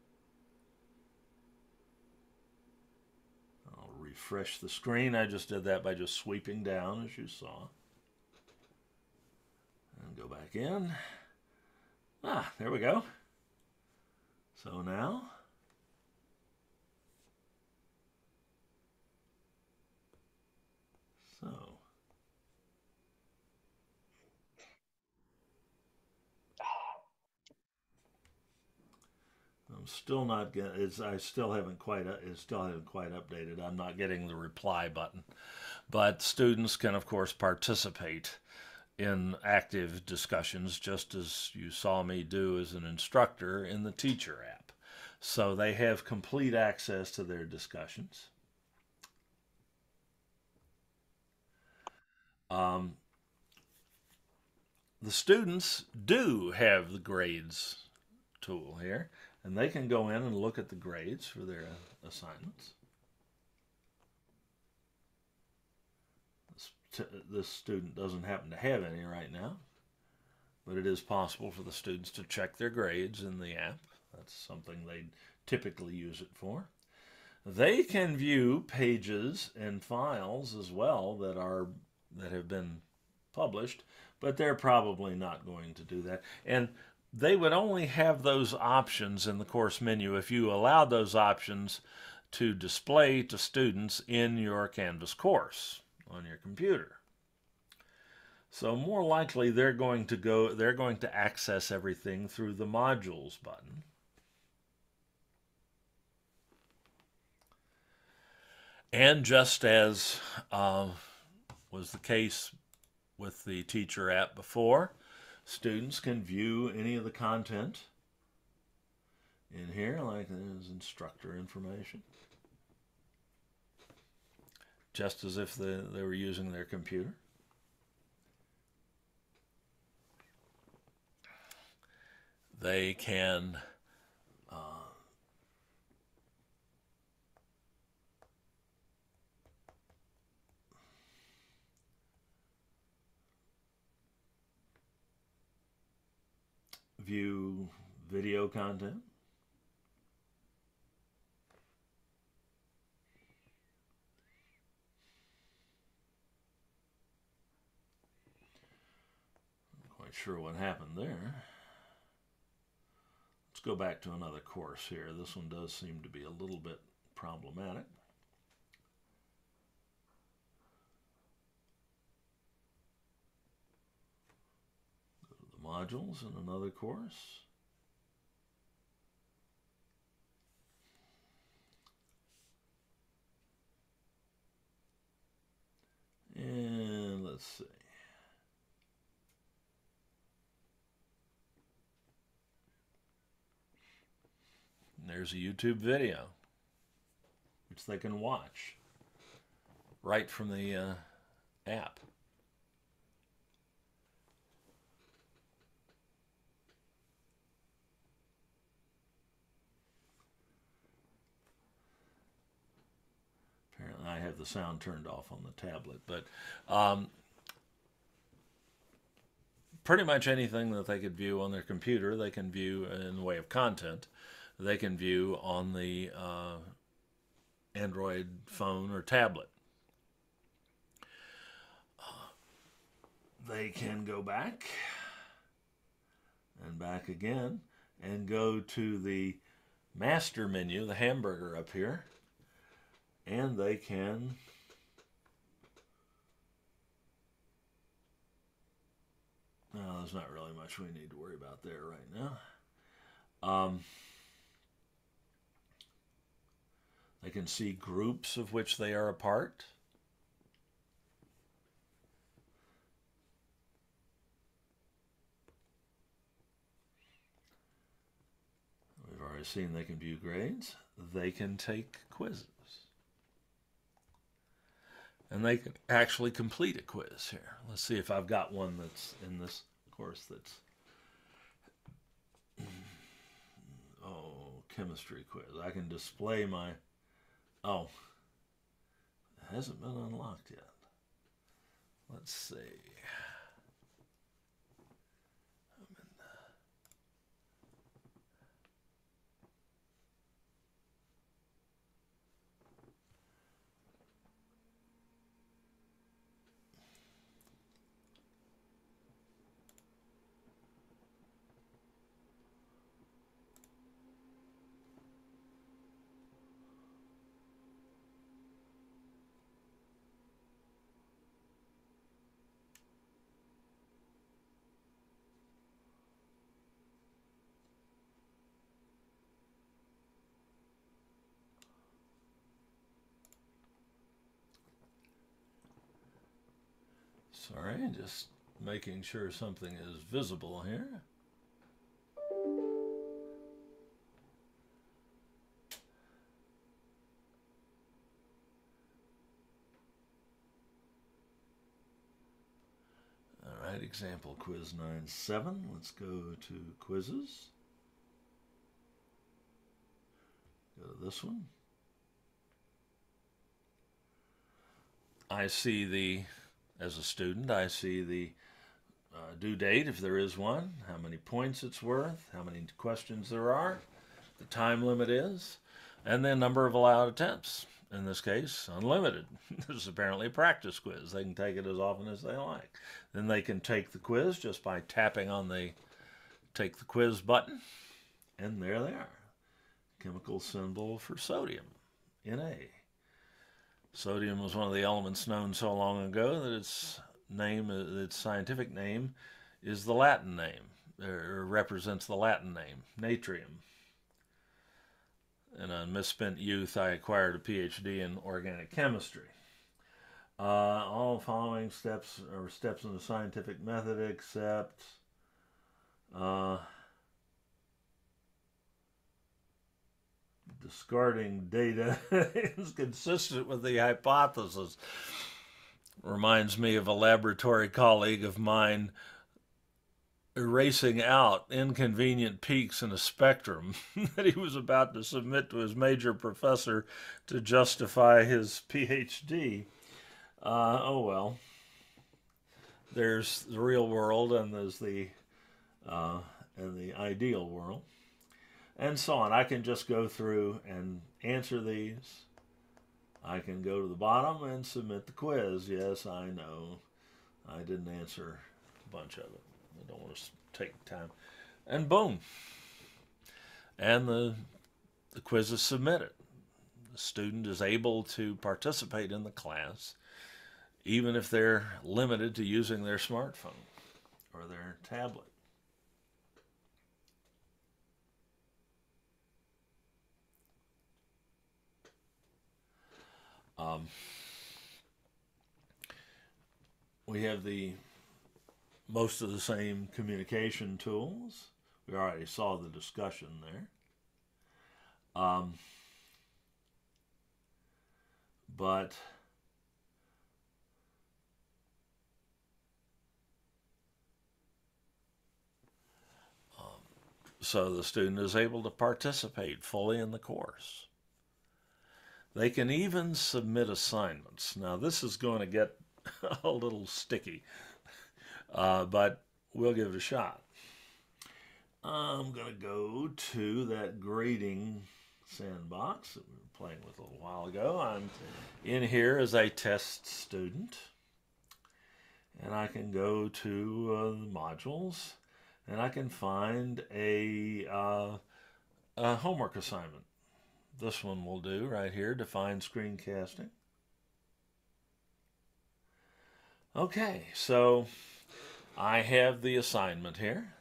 I'll refresh the screen. I just did that by just sweeping down, as you saw. And go back in. Ah, there we go. So now, I'm still not getting. I still haven't quite. It still haven't quite updated. I'm not getting the reply button, but students can, of course, participate in active discussions, just as you saw me do as an instructor in the teacher app. So they have complete access to their discussions. The students do have the grades tool here, and they can go in and look at the grades for their assignments. This student doesn't happen to have any right now, but it is possible for the students to check their grades in the app. That's something they typically use it for. They can view pages and files as well that have been published, but they're probably not going to do that. And they would only have those options in the course menu if you allowed those options to display to students in your Canvas course on your computer. So more likely they're going to access everything through the Modules button. And just as was the case with the teacher app before, students can view any of the content in here, like there's instructor information, just as if they were using their computer. They can view video content. Not quite sure what happened there. Let's go back to another course here. This one does seem to be a little bit problematic. Go to the modules in another course. And let's see. There's a YouTube video, which they can watch right from the app. Apparently I have the sound turned off on the tablet, but pretty much anything that they could view on their computer, they can view in the way of content. They can view on the Android phone or tablet. They can go back and back again and go to the master menu, the hamburger up here, and they can there's not really much we need to worry about there right now. They can see groups of which they are a part. We've already seen they can view grades. They can take quizzes. And they can actually complete a quiz here. Let's see if I've got one that's in this course that's chemistry quiz. I can display my it hasn't been unlocked yet. Let's see. Sorry, just making sure something is visible here. All right, example quiz 9-7. Let's go to quizzes. Go to this one. I see as a student, I see the due date, if there is one, how many points it's worth, how many questions there are, the time limit is, and then number of allowed attempts. in this case, unlimited. This is apparently a practice quiz. They can take it as often as they like. Then they can take the quiz just by tapping on the take the quiz button, and there they are. Chemical symbol for sodium, Na. Sodium was one of the elements known so long ago that its scientific name is the Latin name, or represents the Latin name, natrium. In a misspent youth, I acquired a PhD in organic chemistry. All following steps are steps in the scientific method except discarding data is consistent with the hypothesis. Reminds me of a laboratory colleague of mine erasing out inconvenient peaks in a spectrum that he was about to submit to his major professor to justify his PhD. Oh well. There's the real world and there's the ideal world, and so on. I can just go through and answer these. I can go to the bottom and submit the quiz. Yes, I know I didn't answer a bunch of it. I don't want to take time. And boom. And the quiz is submitted. The student is able to participate in the class even if they're limited to using their smartphone or their tablet. We have most of the same communication tools. We already saw the discussion there. So the student is able to participate fully in the course. They can even submit assignments. Now this is going to get a little sticky, but we'll give it a shot. I'm going to go to that grading sandbox that we were playing with a little while ago. I'm in here as a test student, and I can go to the modules, and I can find a homework assignment. This one will do right here, define screencasting. Okay, so I have the assignment here.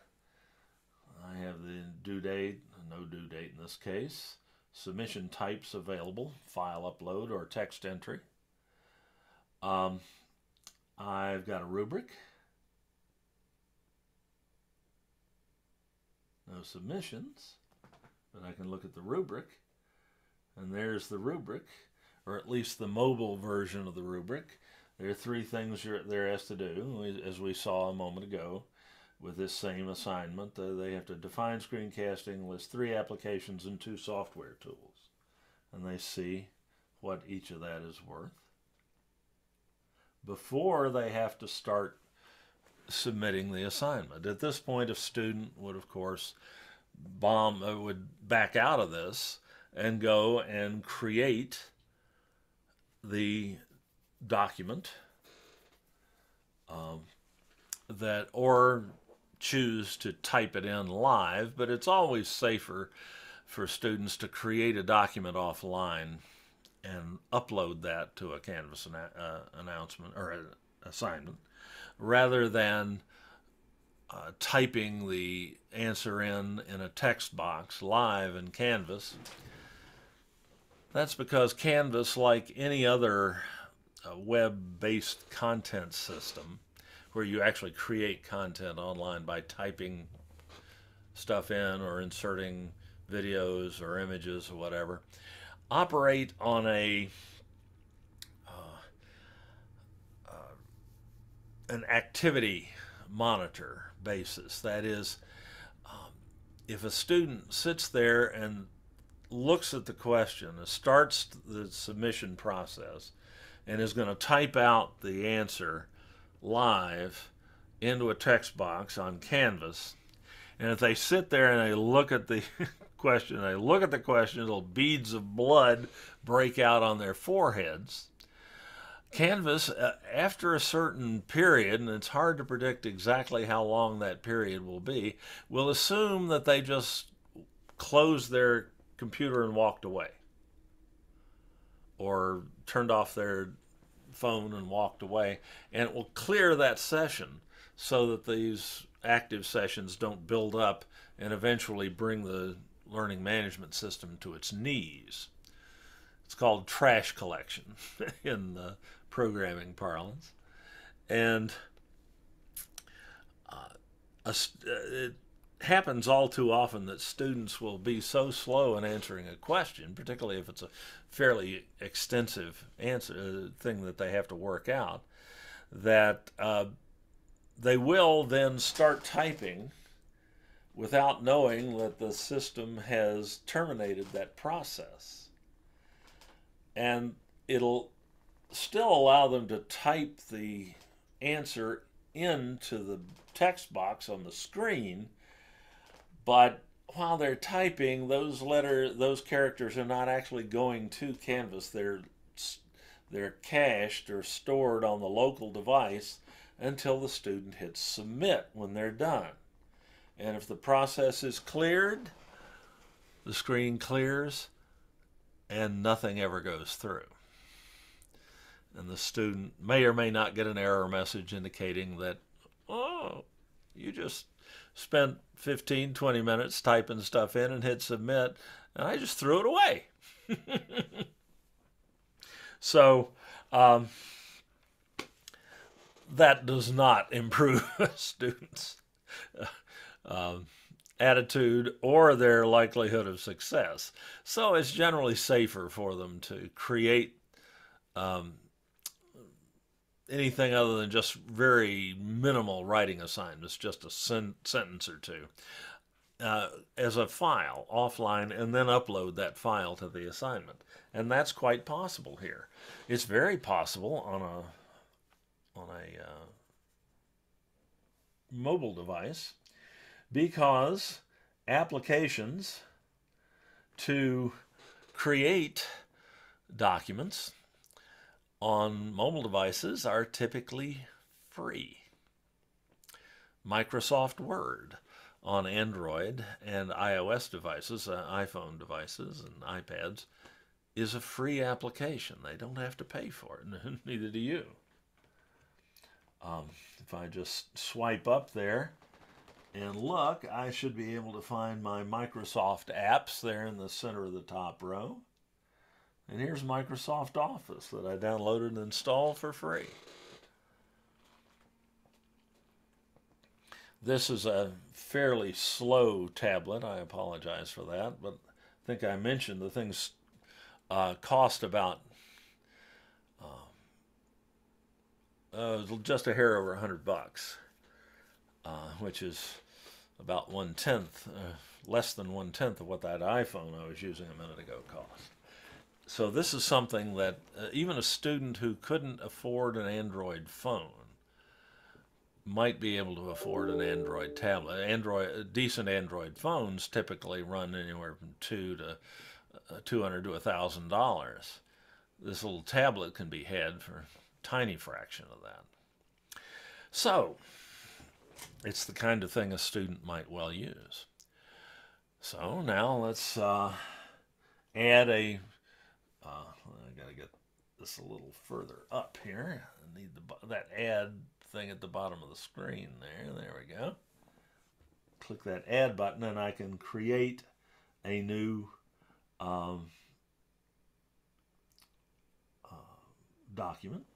I have the due date, no due date in this case. Submission types available, file upload or text entry. I've got a rubric. No submissions, but I can look at the rubric, and there's the rubric, or at least the mobile version of the rubric. There are three things they're asked to do, as we saw a moment ago with this same assignment. They have to define screencasting, list 3 applications and 2 software tools, and they see what each of that is worth before they have to start submitting the assignment. At this point, a student would, of course, would back out of this and go and create the document or choose to type it in live, but it's always safer for students to create a document offline and upload that to a Canvas announcement or an assignment rather than typing the answer in a text box live in Canvas. That's because Canvas, like any other web-based content system where you actually create content online by typing stuff in or inserting videos or images or whatever, operate on an activity monitor basis. That is, if a student sits there and looks at the question and starts the submission process and is going to type out the answer live into a text box on Canvas, and if they sit there and they look at the question, they look at the question, little beads of blood break out on their foreheads. Canvas, after a certain period, and it's hard to predict exactly how long that period will be, will assume that they just closed their computer and walked away, or turned off their phone and walked away, and it will clear that session so that these active sessions don't build up and eventually bring the learning management system to its knees. It's called trash collection in the programming parlance. And it happens all too often that students will be so slow in answering a question, particularly if it's a fairly extensive answer thing that they have to work out, that they will then start typing without knowing that the system has terminated that process. And it'll still allow them to type the answer into the text box on the screen, but while they're typing, those characters are not actually going to Canvas. They're cached or stored on the local device until the student hits submit when they're done. And if the process is cleared, the screen clears and nothing ever goes through. And the student may or may not get an error message indicating that, oh, you just spent 15, 20 minutes typing stuff in and hit submit, and I just threw it away. So that does not improve students' attitude or their likelihood of success. So it's generally safer for them to create anything other than just very minimal writing assignments, just a sentence or two, as a file offline, and then upload that file to the assignment. And that's quite possible here. It's very possible on a mobile device, because applications to create documents on mobile devices are typically free. Microsoft Word on Android and iOS devices, iPhone devices and iPads, is a free application. They don't have to pay for it, neither do you. If I just swipe up there and look, I should be able to find my Microsoft apps there in the center of the top row. And here's Microsoft Office that I downloaded and installed for free. This is a fairly slow tablet. I apologize for that, but I think I mentioned the things cost about just a hair over $100, which is about 1/10, less than 1/10 of what that iPhone I was using a minute ago cost. So this is something that even a student who couldn't afford an Android phone might be able to afford an Android tablet. Decent Android phones typically run anywhere from $200 to $1,000. This little tablet can be had for a tiny fraction of that. So it's the kind of thing a student might well use. So now let's add a I got to get this a little further up here. I need that add thing at the bottom of the screen there. There we go. Click that add button and I can create a new document.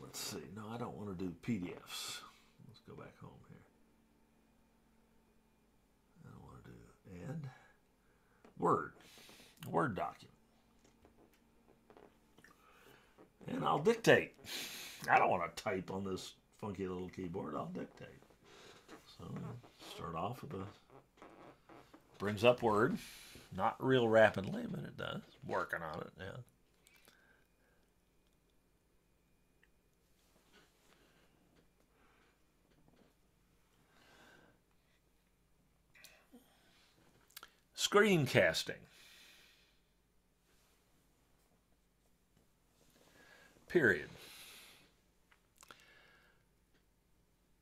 Let's see. No, I don't want to do PDFs. Let's go back home here. I don't want to do add. Word document. And I'll dictate. I don't want to type on this funky little keyboard. I'll dictate. So start off with brings up Word. Not real rapidly, but it does. Working on it now. Screencasting. Period.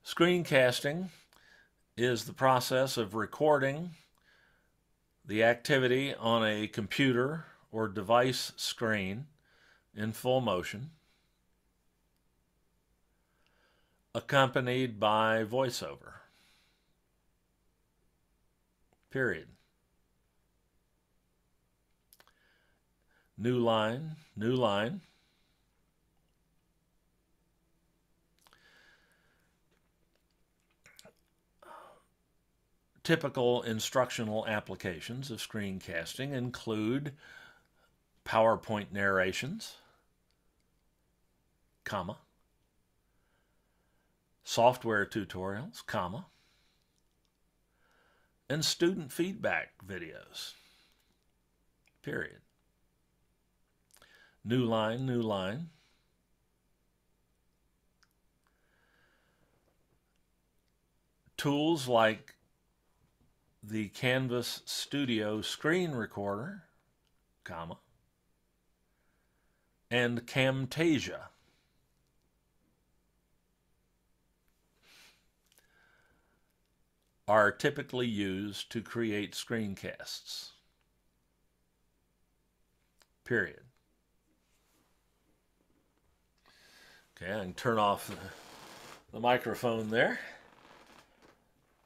Screencasting is the process of recording the activity on a computer or device screen in full motion, accompanied by voiceover. Period. New line, new line. Typical instructional applications of screencasting include PowerPoint narrations, comma, software tutorials, comma, and student feedback videos, period. New line, new line. Tools like the Canvas Studio Screen Recorder, comma, and Camtasia. Are typically used to create screencasts. Period. Okay, I can turn off the microphone there.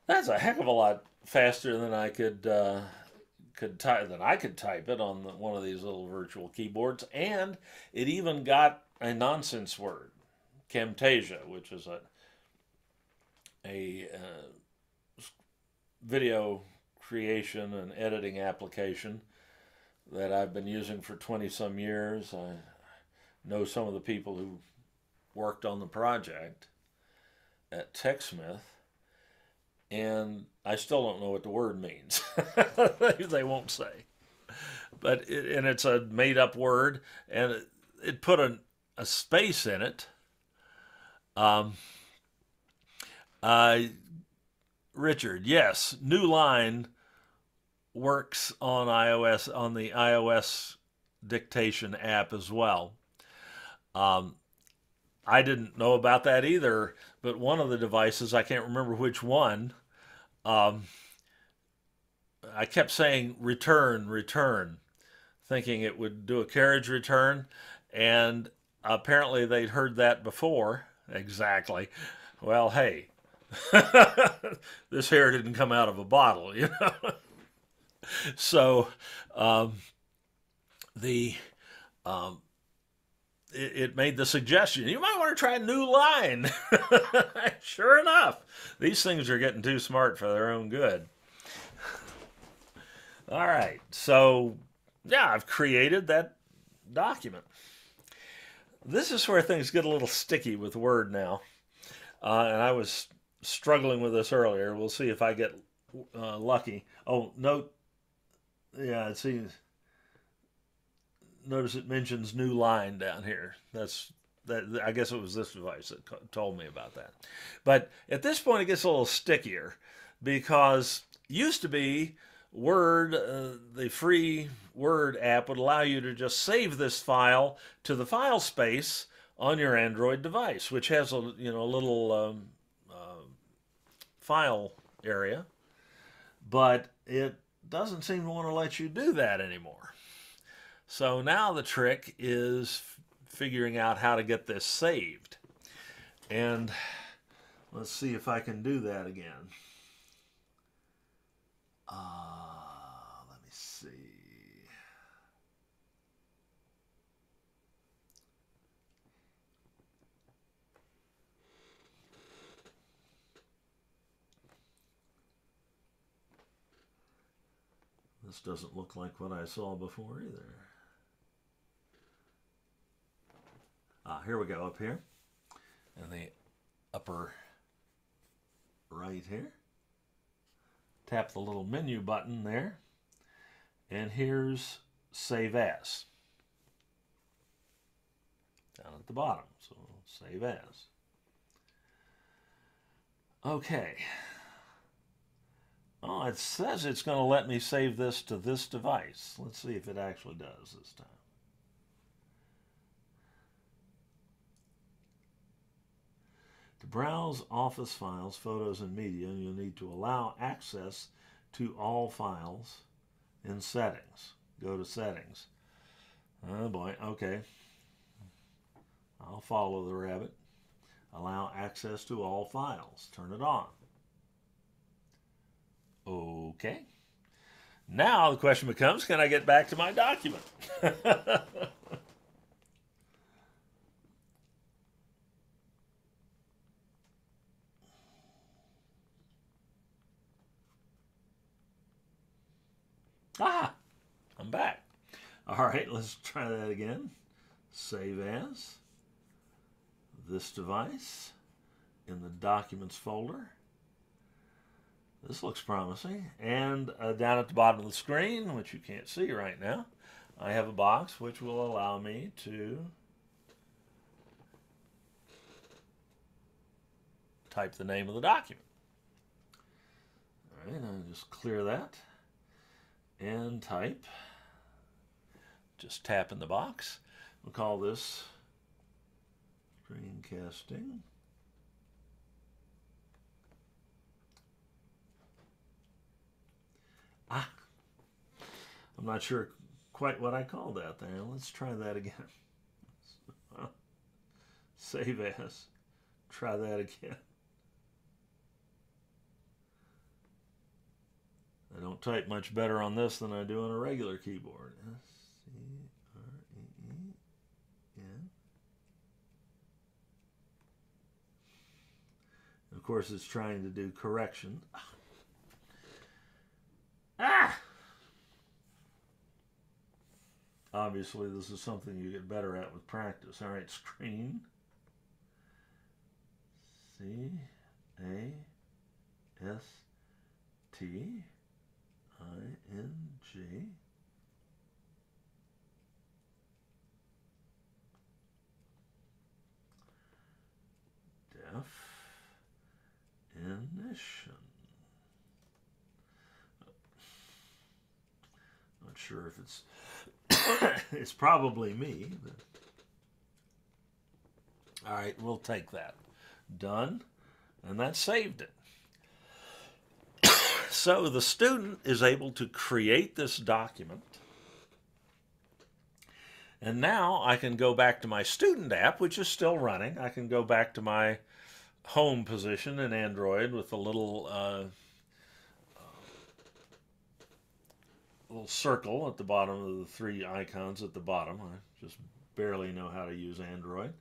That's a heck of a lot faster than I could type it on one of these little virtual keyboards, and it even got a nonsense word, Camtasia, which is a video creation and editing application that I've been using for 20 some years. I know some of the people who worked on the project at TechSmith, and I still don't know what the word means. They won't say. But it's a made-up word, and it put a space in it. Richard, yes, New Line works on iOS, on the iOS dictation app as well. I didn't know about that either, but one of the devices, I can't remember which one, I kept saying return, return, thinking it would do a carriage return, and apparently they'd heard that before. Exactly. Well, hey, this hair didn't come out of a bottle, you know. So it made the suggestion, you might want to try a New Line. Sure enough, these things are getting too smart for their own good. All right, so yeah, I've created that document. This is where things get a little sticky with Word now. And I was struggling with this earlier. We'll see if I get lucky. Oh, note, yeah, it seems, notice it mentions New Line down here. I guess it was this device that told me about that. But at this point, it gets a little stickier because used to be Word, the free Word app would allow you to just save this file to the file space on your Android device, which has a little file area, but it doesn't seem to want to let you do that anymore. So now the trick is figuring out how to get this saved. And let's see if I can do that again. Let me see. This doesn't look like what I saw before either. Here we go, up here. In the upper right here. Tap the little menu button there. And here's Save As. Down at the bottom. So Save As. Okay. Oh, it says it's going to let me save this to this device. Let's see if it actually does this time. To browse Office files, photos, and media, you'll need to allow access to all files in Settings. Go to Settings. Oh boy, okay. I'll follow the rabbit. Allow access to all files. Turn it on. Okay. Now the question becomes, can I get back to my document? Ah, I'm back. All right, let's try that again. Save as. This device in the Documents folder. This looks promising. And down at the bottom of the screen, which you can't see right now, I have a box which will allow me to type the name of the document. All right, I'll just clear that and type. Just tap in the box. We'll call this screencasting. Ah, I'm not sure quite what I called that there. Let's try that again. Save as. Try that again. I don't type much better on this than I do on a regular keyboard. S-C-R-E-E-N. Of course, it's trying to do correction. Ah! Obviously, this is something you get better at with practice. All right, screen. C-A-S-T-I-N-G. Definition. Not sure if it's it's probably me, but all right, we'll take that. Done, and that saved it. So the student is able to create this document, and now I can go back to my student app, which is still running. I can go back to my home position in Android with the little circle at the bottom of the three icons at the bottom. I just barely know how to use Android.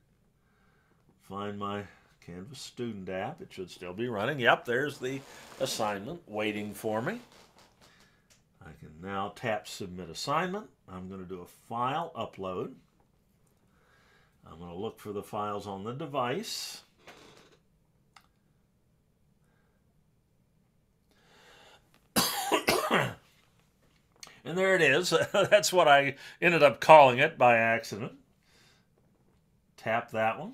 Find my Canvas student app. It should still be running. Yep, there's the assignment waiting for me. I can now tap Submit Assignment. I'm going to do a file upload. I'm going to look for the files on the device. And there it is. That's what I ended up calling it by accident. Tap that one.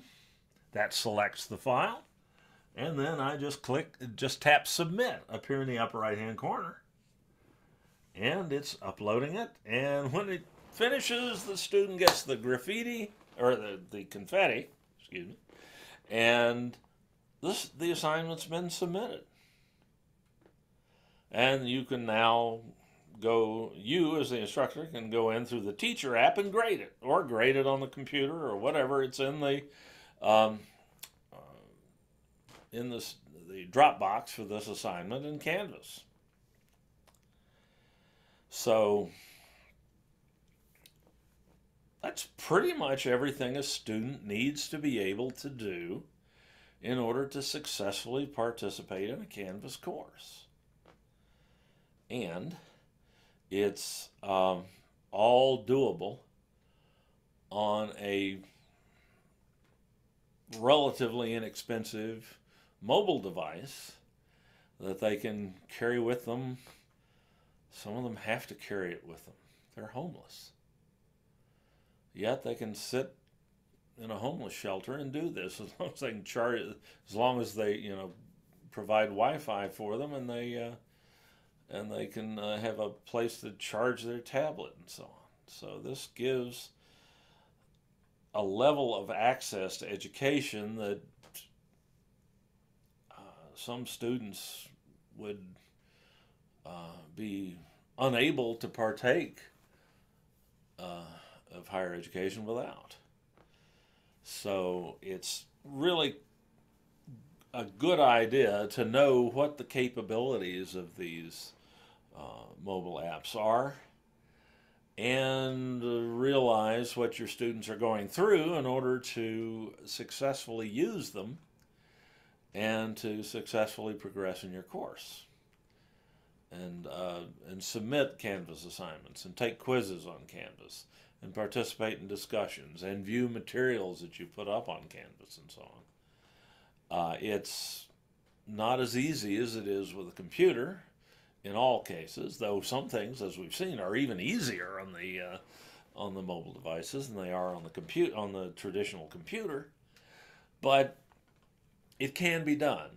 That selects the file. And then I just tap Submit up here in the upper right-hand corner. And it's uploading it. And when it finishes, the student gets the graffiti, or the confetti, excuse me. And the assignment's been submitted. And you can now you as the instructor can go in through the teacher app and grade it, or grade it on the computer, or whatever. It's in the Dropbox for this assignment in Canvas. So that's pretty much everything a student needs to be able to do in order to successfully participate in a Canvas course. And it's all doable on a relatively inexpensive mobile device that they can carry with them. Some of them have to carry it with them. They're homeless. Yet they can sit in a homeless shelter and do this as long as they can charge, as long as they, provide Wi-Fi for them, and they and they can have a place to charge their tablet and so on. So this gives a level of access to education that some students would be unable to partake of higher education without. So it's really a good idea to know what the capabilities of these mobile apps are, and realize what your students are going through in order to successfully use them and to successfully progress in your course. And submit Canvas assignments and take quizzes on Canvas and participate in discussions and view materials that you put up on Canvas and so on. It's not as easy as it is with a computer in all cases, though some things, as we've seen, are even easier on the mobile devices than they are on the traditional computer. But it can be done,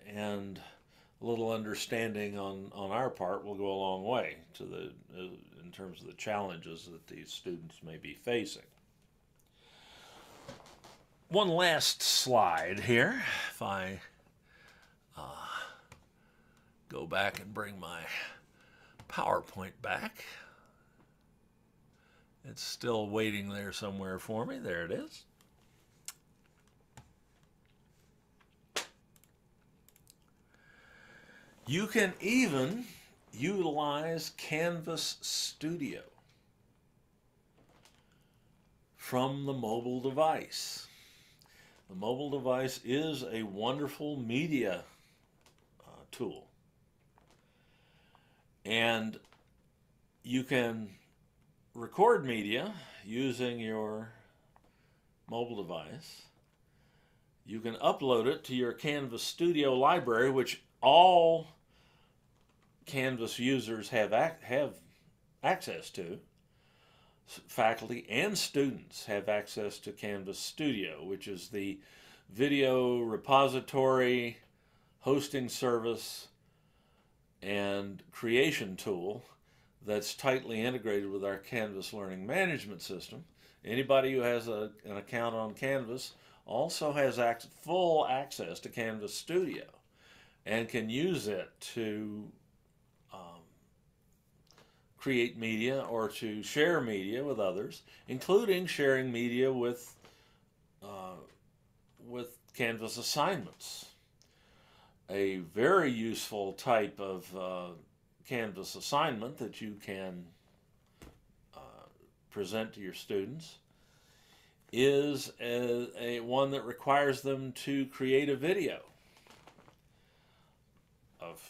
and a little understanding on our part will go a long way to in terms of the challenges that these students may be facing. One last slide here, if I go back and bring my PowerPoint back. It's still waiting there somewhere for me. There it is. You can even utilize Canvas Studio from the mobile device. The mobile device is a wonderful media tool. And you can record media using your mobile device. You can upload it to your Canvas Studio library, which all Canvas users have access to. Faculty and students have access to Canvas Studio, which is the video repository, hosting service, and creation tool that's tightly integrated with our Canvas learning management system. Anybody who has an account on Canvas also has full access to Canvas Studio and can use it to create media or to share media with others, including sharing media with Canvas assignments. A very useful type of Canvas assignment that you can present to your students is one that requires them to create a video of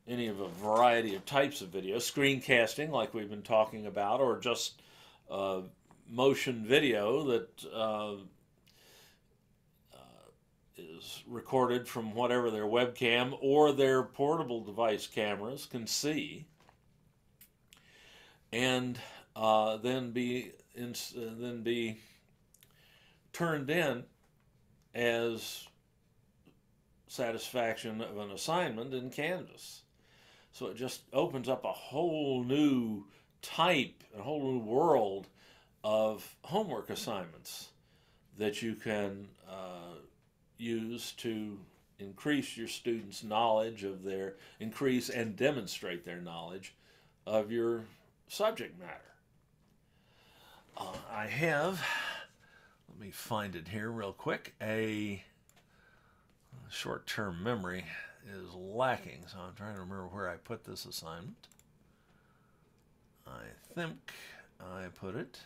any of a variety of types of video, screencasting like we've been talking about, or just motion video that is recorded from whatever their webcam or their portable device cameras can see, and then be turned in as satisfaction of an assignment in Canvas. So it just opens up a whole new type, a whole new world of homework assignments that you can use to increase your students' knowledge of increase and demonstrate their knowledge of your subject matter. I have, let me find it here real quick, a short-term memory is lacking, so I'm trying to remember where I put this assignment. I think I put it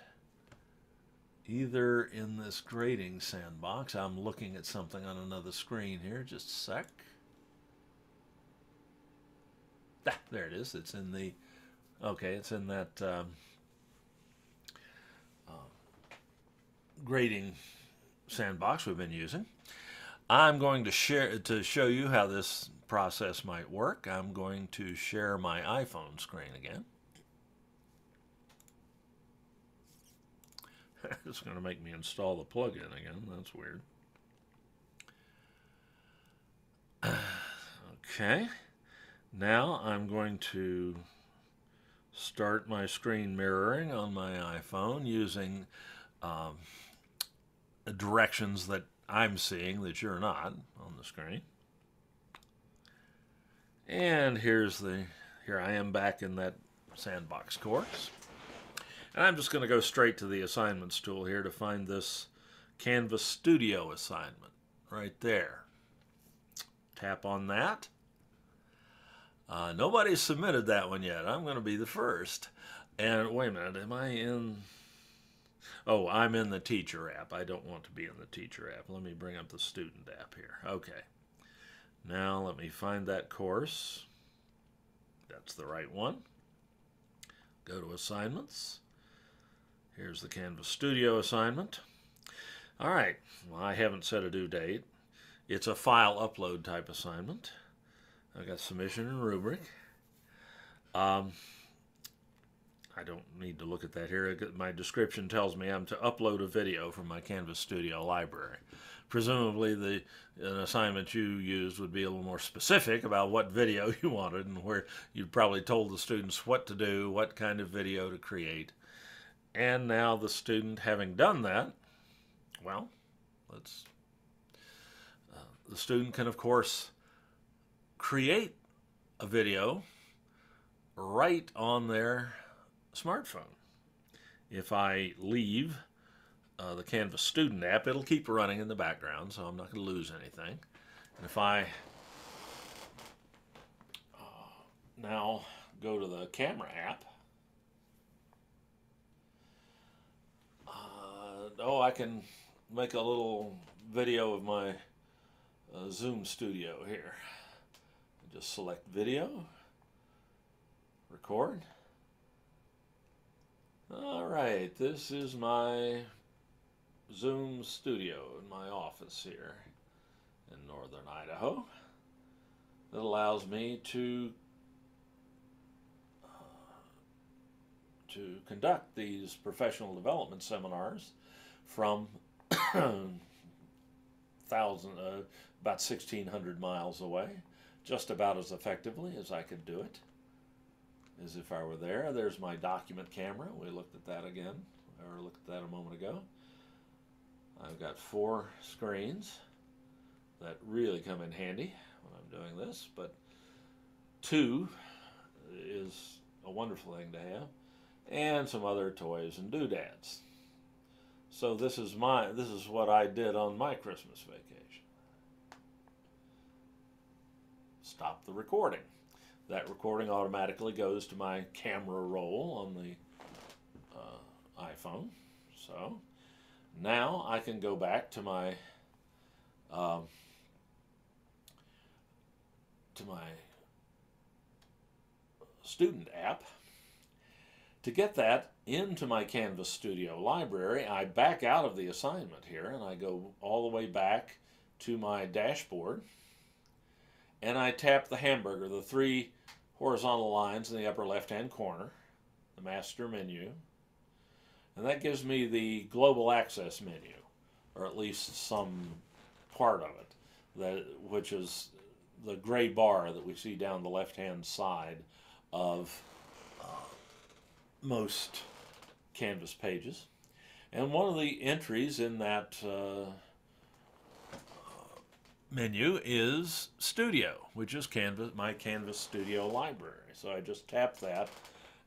either in this grading sandbox. I'm looking at something on another screen here, just a sec. There it is. It's in the, okay, it's in that grading sandbox we've been using. I'm going to show you how this process might work. I'm going to share my iPhone screen again. It's going to make me install the plugin again. That's weird. Okay. Now I'm going to start my screen mirroring on my iPhone using directions that I'm seeing that you're not on the screen. And here I am back in that sandbox course. And I'm just going to go straight to the assignments tool here to find this Canvas Studio assignment right there. Tap on that. Nobody's submitted that one yet. I'm going to be the first. And wait a minute, am I in? Oh, I'm in the teacher app. I don't want to be in the teacher app. Let me bring up the student app here. Okay. Now let me find that course. That's the right one. Go to assignments. Here's the Canvas Studio assignment. All right, well, I haven't set a due date. It's a file upload type assignment. I got submission and rubric. I don't need to look at that here. My description tells me I'm to upload a video from my Canvas Studio library. Presumably an assignment you used would be a little more specific about what video you wanted and where you'd probably told the students what to do, what kind of video to create. And now the student, having done that, well, the student can, of course, create a video right on their smartphone. If I leave the Canvas Student app, it'll keep running in the background, so I'm not going to lose anything. And if I now go to the camera app, I can make a little video of my Zoom Studio here. Just select video, record. All right, this is my Zoom Studio in my office here in northern Idaho. That allows me to conduct these professional development seminars from about 1,600 miles away, just about as effectively as I could do it as if I were there. There's my document camera. We looked at that again, or looked at that a moment ago. I've got 4 screens that really come in handy when I'm doing this, but 2 is a wonderful thing to have, and some other toys and doodads. So this is what I did on my Christmas vacation. Stop the recording. That recording automatically goes to my camera roll on the iPhone. So now I can go back to my student app. To get that into my Canvas Studio library, I back out of the assignment here and I go all the way back to my dashboard and I tap the hamburger, the 3 horizontal lines in the upper left-hand corner, the master menu, and that gives me the global access menu, or at least some part of it, which is the gray bar that we see down the left-hand side of most Canvas pages. And one of the entries in that menu is Studio, which is my Canvas Studio library. So I just tap that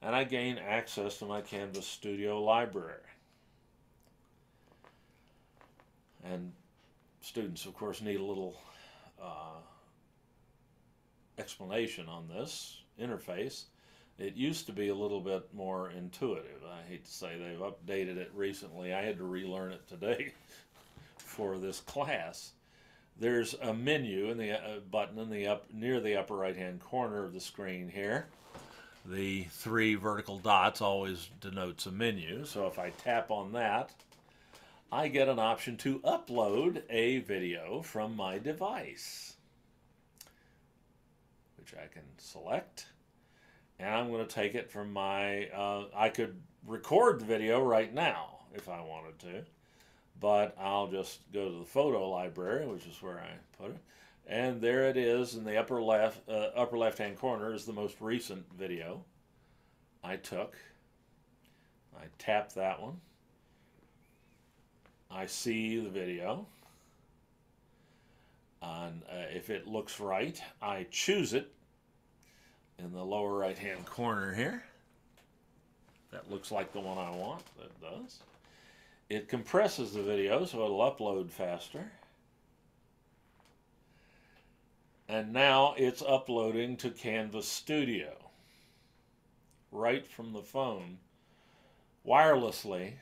and I gain access to my Canvas Studio library. And students, of course, need a little explanation on this interface. It used to be a little bit more intuitive. I hate to say they've updated it recently. I had to relearn it today for this class. There's a menu in the button in the near the upper right-hand corner of the screen here. The 3 vertical dots always denotes a menu. So if I tap on that, I get an option to upload a video from my device, which I can select. And I'm going to take it from my, I could record the video right now if I wanted to, but I'll just go to the photo library, which is where I put it, And there it is in the upper left-hand corner is the most recent video I took. I tap that one. I see the video. And if it looks right, I choose it in the lower right-hand corner here. That looks like the one I want. That does. It compresses the video so it'll upload faster. And now it's uploading to Canvas Studio right from the phone wirelessly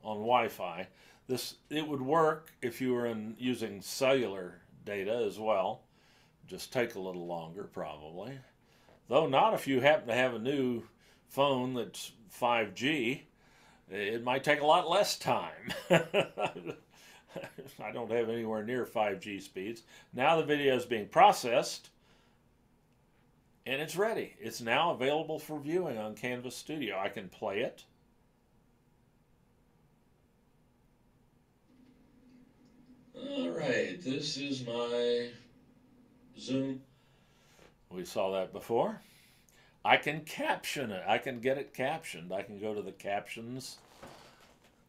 on Wi-Fi. It would work if you were using cellular data as well. Just take a little longer probably. Though not if you happen to have a new phone that's 5G. It might take a lot less time. I don't have anywhere near 5G speeds. Now the video is being processed and it's ready. It's now available for viewing on Canvas Studio. I can play it. All right, this is my Zoom. We saw that before. I can caption it. I can get it captioned. I can go to the captions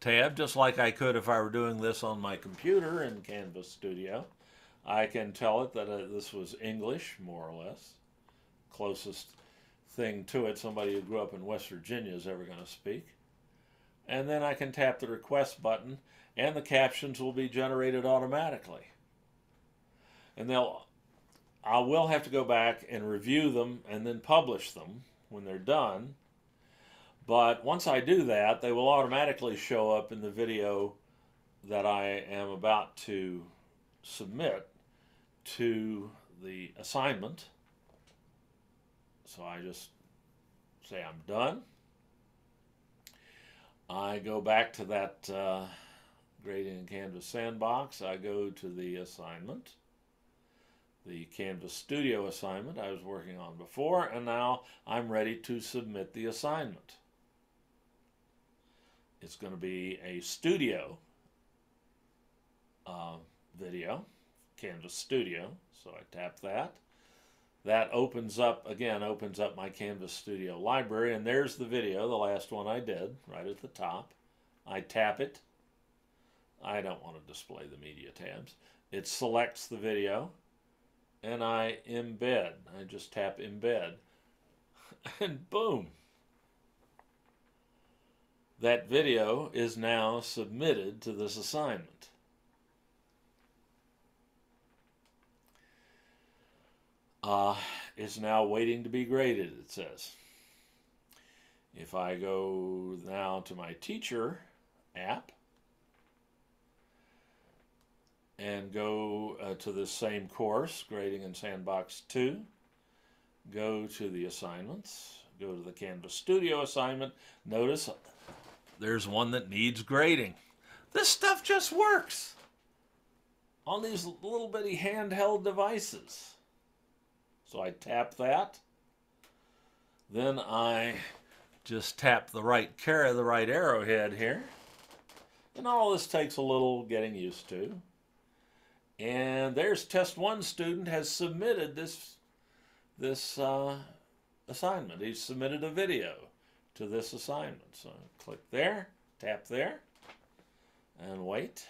tab just like I could if I were doing this on my computer in Canvas Studio. I can tell it that this was English, more or less. Closest thing to it somebody who grew up in West Virginia is ever going to speak. And then I can tap the request button and the captions will be generated automatically. And I will have to go back and review them and then publish them when they're done. But once I do that, they will automatically show up in the video that I am about to submit to the assignment. So I just say I'm done. I go back to that Grading in Canvas Sandbox. I go to the assignment, the Canvas Studio assignment I was working on before, and now I'm ready to submit the assignment. It's going to be a studio video, Canvas Studio, so I tap that. That opens up my Canvas Studio library, and there's the video, the last one I did, right at the top. I tap it. I don't want to display the media tabs. It selects the video, and I embed. I just tap embed, and boom. That video is now submitted to this assignment. It's now waiting to be graded, it says. If I go now to my teacher app and go to this same course, Grading in Sandbox 2, go to the assignments, go to the Canvas Studio assignment, notice there's one that needs grading. This stuff just works on these little bitty handheld devices. So I tap that. Then I just tap the right arrowhead here. And all this takes a little getting used to. And there's Test 1 student has submitted this assignment. He's submitted a video to this assignment. So click there, tap there, and wait.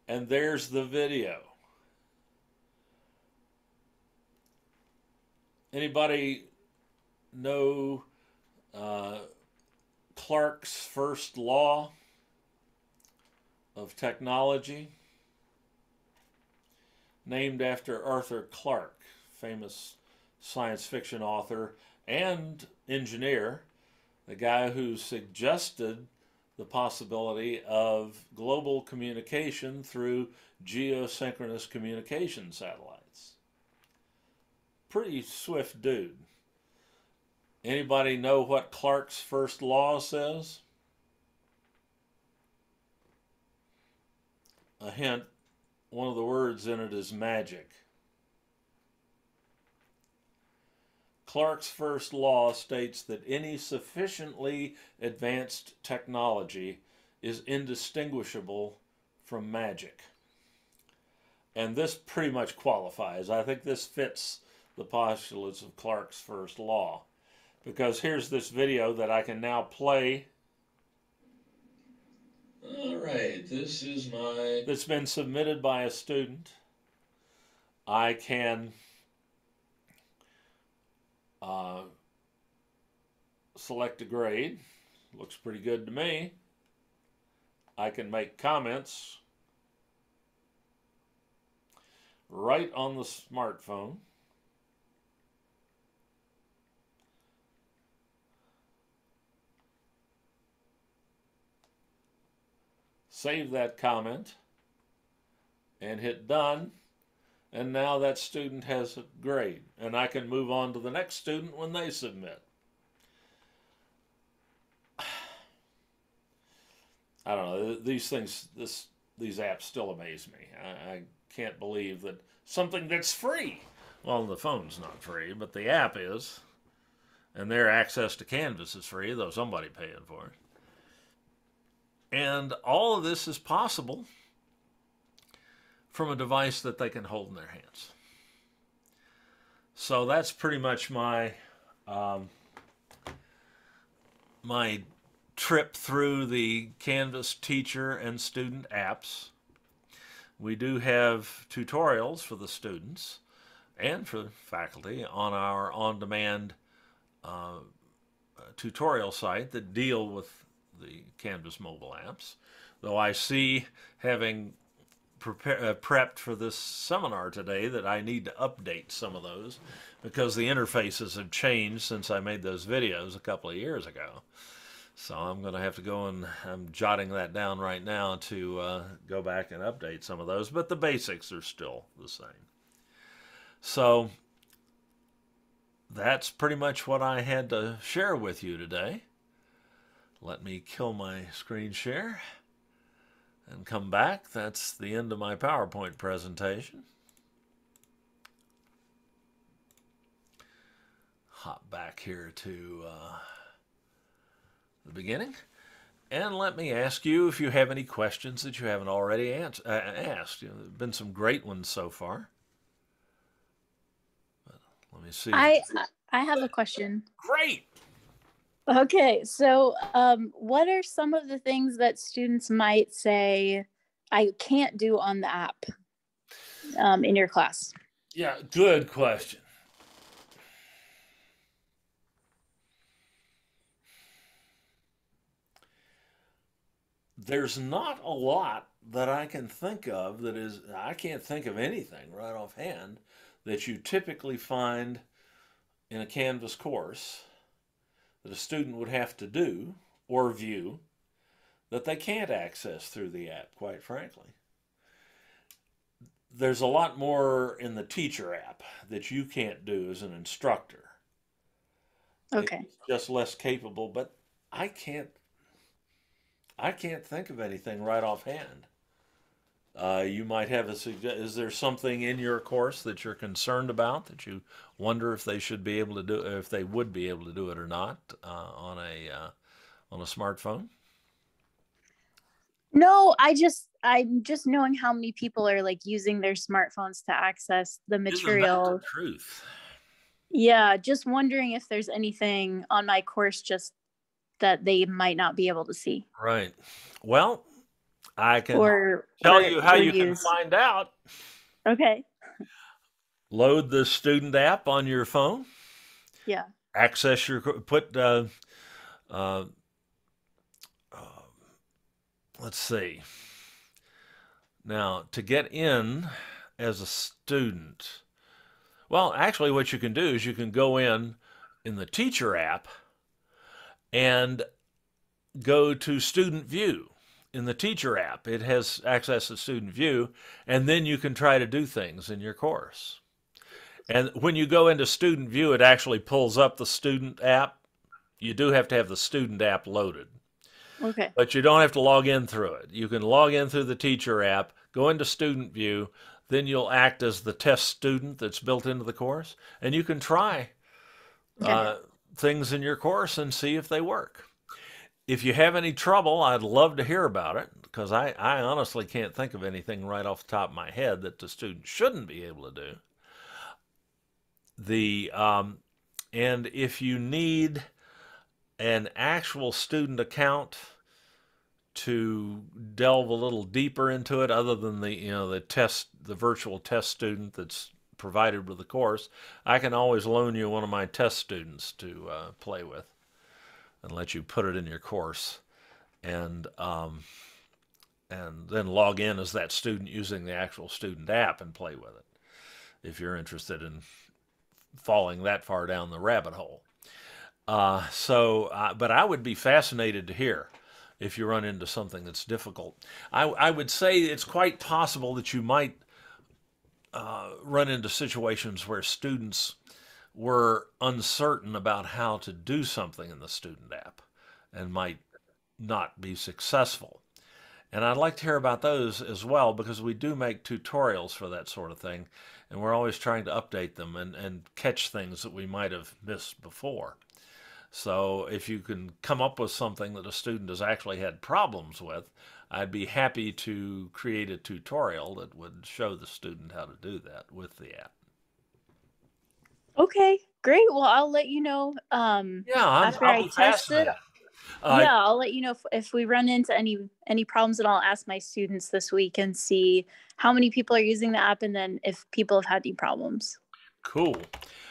And there's the video. Anybody know Clarke's first law of technology? Named after Arthur Clarke, famous science fiction author and engineer, the guy who suggested the possibility of global communication through geosynchronous communication satellites. Pretty swift dude. Anybody know what Clarke's first law says? A hint, one of the words in it is magic. Clarke's first law states that any sufficiently advanced technology is indistinguishable from magic. And this pretty much qualifies. I think this fits the postulates of Clarke's first law, because here's this video that I can now play. All right, this is my... That's been submitted by a student. I can select a grade. Looks pretty good to me. I can make comments right on the smartphone. Save that comment and hit done. And now that student has a grade, and I can move on to the next student when they submit. I don't know, these things, these apps still amaze me. I can't believe that something that's free, well, the phone's not free, but the app is, and their access to Canvas is free, though somebody paying for it. And all of this is possible from a device that they can hold in their hands. So that's pretty much my my trip through the Canvas teacher and student apps. We do have tutorials for the students and for the faculty on our on-demand tutorial site that deal with the Canvas mobile apps. Though I see, having prepped for this seminar today, that I need to update some of those because the interfaces have changed since I made those videos a couple of years ago. So I'm going to have to go, and I'm jotting that down right now to go back and update some of those, but the basics are still the same. So that's pretty much what I had to share with you today. Let me kill my screen share and come back. That's the end of my PowerPoint presentation. Hop back here to the beginning. And let me ask you if you have any questions that you haven't already asked. There have been some great ones so far. But let me see. I have a question. Great. Okay, so what are some of the things that students might say I can't do on the app in your class? Yeah, good question. There's not a lot that I can think of that is, I can't think of anything right offhand that you typically find in a Canvas course that a student would have to do or view that they can't access through the app, quite frankly. There's a lot more in the teacher app that you can't do as an instructor. Okay. It's just less capable, but I can't think of anything right offhand. You might have a suggestion. Is there something in your course that you're concerned about, that you wonder if they should be able to do, if they would be able to do it or not on a smartphone? No, I'm just knowing how many people are like using their smartphones to access the material. Isn't that the truth? Yeah, just wondering if there's anything on my course just that they might not be able to see. Right. Well, I can tell you how you can find out. Okay. Load the student app on your phone. Yeah. Access your, let's see. Now, to get in as a student, well, actually what you can do is you can go in the teacher app and go to Student View. In the teacher app, it has access to Student View, and then you can try to do things in your course. And when you go into Student View, it actually pulls up the student app. You do have to have the student app loaded. Okay. But you don't have to log in through it. You can log in through the teacher app, go into Student View, then you'll act as the test student that's built into the course, and you can try things in your course and see if they work. If you have any trouble, I'd love to hear about it because I honestly can't think of anything right off the top of my head that the student shouldn't be able to do. And if you need an actual student account to delve a little deeper into it, other than the virtual test student that's provided with the course, I can always loan you one of my test students to play with and let you put it in your course, and then log in as that student using the actual student app and play with it if you're interested in falling that far down the rabbit hole. But I would be fascinated to hear if you run into something that's difficult. I would say it's quite possible that you might run into situations where students were uncertain about how to do something in the student app and might not be successful. And I'd like to hear about those as well, because we do make tutorials for that sort of thing, and we're always trying to update them and catch things that we might have missed before. So if you can come up with something that a student has actually had problems with, I'd be happy to create a tutorial that would show the student how to do that with the app. Okay, great. Well, I'll let you know after I test it. Yeah, I'll let you know if we run into any problems, and I'll ask my students this week and see how many people are using the app, and then if people have had any problems. Cool.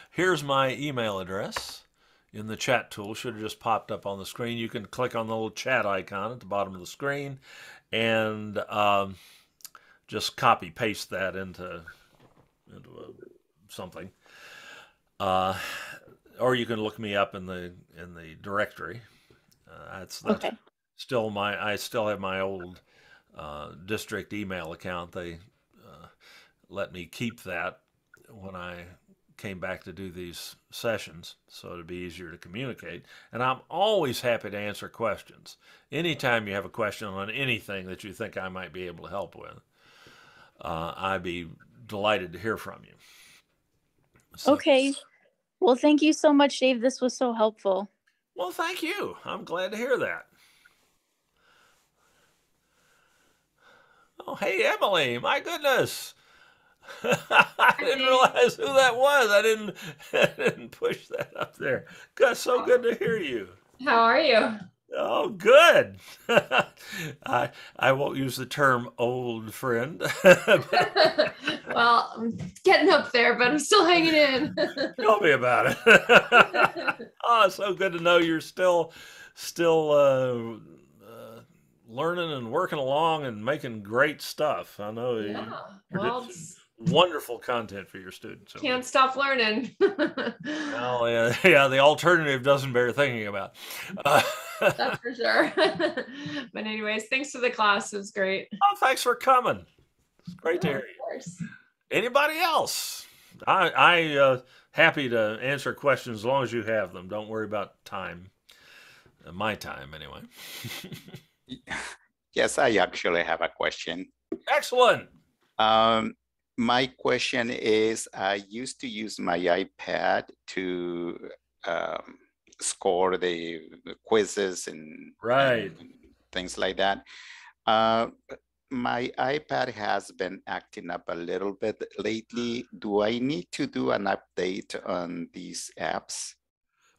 Here's my email address in the chat tool. Should have just popped up on the screen. You can click on the little chat icon at the bottom of the screen and just copy paste that into something. Or you can look me up in the directory. That's Okay. I still have my old district email account. They let me keep that when I came back to do these sessions, so it'd be easier to communicate. And I'm always happy to answer questions. Anytime you have a question on anything that you think I might be able to help with, I'd be delighted to hear from you. So, Okay. Well, thank you so much, Dave. This was so helpful. well, thank you. I'm glad to hear that. Oh, hey, Emily, my goodness. I didn't realize who that was. I didn't push that up there. God, so good to hear you. How are you? Oh, good. I won't use the term old friend. Well, I'm getting up there, but I'm still hanging in. Tell me about it. Oh, so good to know you're still learning and working along and making great stuff. I know Yeah. you Well, did some wonderful content for your students. can't stop learning. Well, yeah, the alternative doesn't bear thinking about. That's for sure. But anyways, thanks for the class. It was great. Oh, thanks for coming. It's great to Yeah, hear of you. course. Anybody else? I happy to answer questions as long as you have them. Don't worry about time. My time, anyway. Yes, I actually have a question. Excellent. My question is, I used to use my iPad to score the quizzes and Right. things like that. My iPad has been acting up a little bit lately. Do I need to do an update on these apps?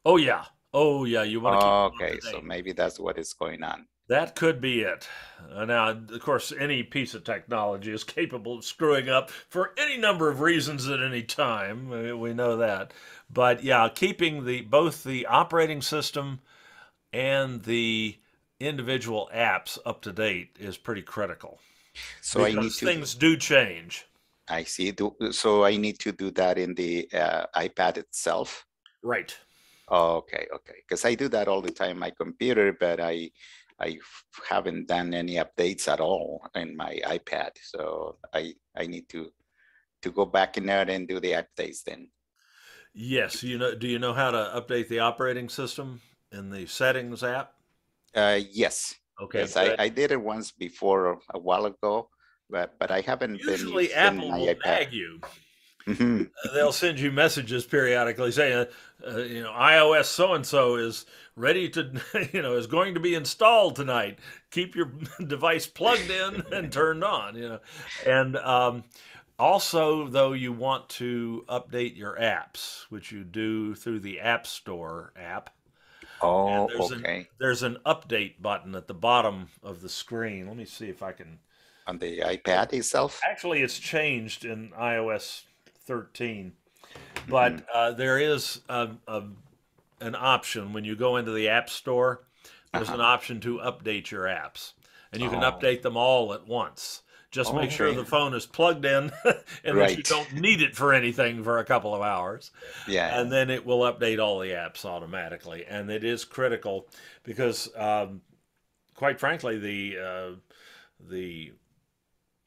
Oh yeah. You want to keep them up Okay, to so date. maybe that's what is going on. That could be it. Now, of course, any piece of technology is capable of screwing up for any number of reasons at any time. We know that. But yeah, keeping both the operating system and the individual apps up to date is pretty critical. So I need Because to, things do change. I see. So I need to do that in the iPad itself. Right. Okay. Because I do that all the time on my computer, but I haven't done any updates at all in my iPad. So I need to go back in there and do the updates then. Yes. Do you know how to update the operating system in the settings app? Yes. Okay. Yes, good. I did it once before a while ago, but I haven't been Usually using Apple my will iPad. nag you they'll send you messages periodically saying, you know, iOS so-and-so is ready to, you know, is going to be installed tonight. Keep your device plugged in and turned on, you know. And also, though, you want to update your apps, which you do through the App Store app. Oh, there's okay. There's an update button at the bottom of the screen. Let me see if I can. On the iPad itself? Actually, it's changed in iOS 13, but there is an option when you go into the App Store. There's an option to update your apps, and you can update them all at once. Just make sure the phone is plugged in and that you don't need it for anything for a couple of hours. Yeah. And then it will update all the apps automatically. And it is critical because, quite frankly, the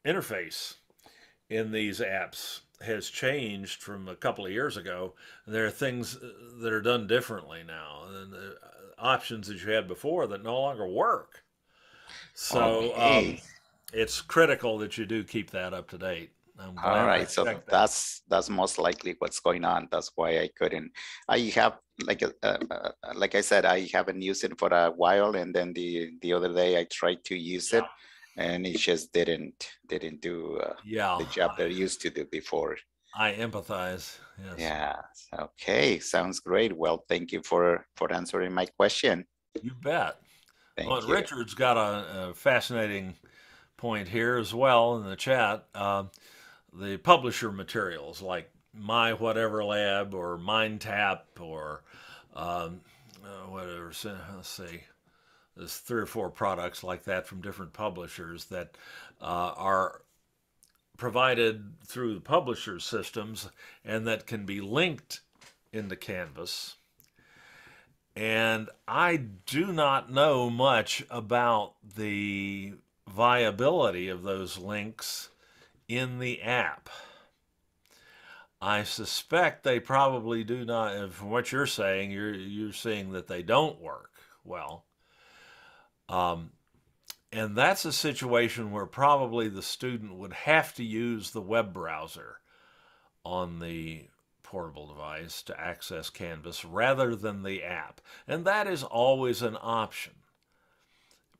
interface in these apps has changed from a couple of years ago. There are things that are done differently now, and options that you had before that no longer work. So it's critical that you do keep that up to date. All right, so that's most likely what's going on. That's why I couldn't. I have like I said, I haven't used it for a while, and then the other day I tried to use it, and it just didn't do the job that it used to do before. I empathize. Yes. Yeah. Okay. Sounds great. Well, thank you for answering my question. You bet. Thank you. Richard's got a fascinating point here as well in the chat. The publisher materials like My Whatever Lab or MindTap or whatever. Let's see. There's 3 or 4 products like that from different publishers that are provided through the publisher systems and that can be linked into Canvas. And I do not know much about the viability of those links in the app. I suspect they probably do not. From what you're saying, you're seeing that they don't work well. And that's a situation where probably the student would have to use the web browser on the portable device to access Canvas rather than the app. And that is always an option,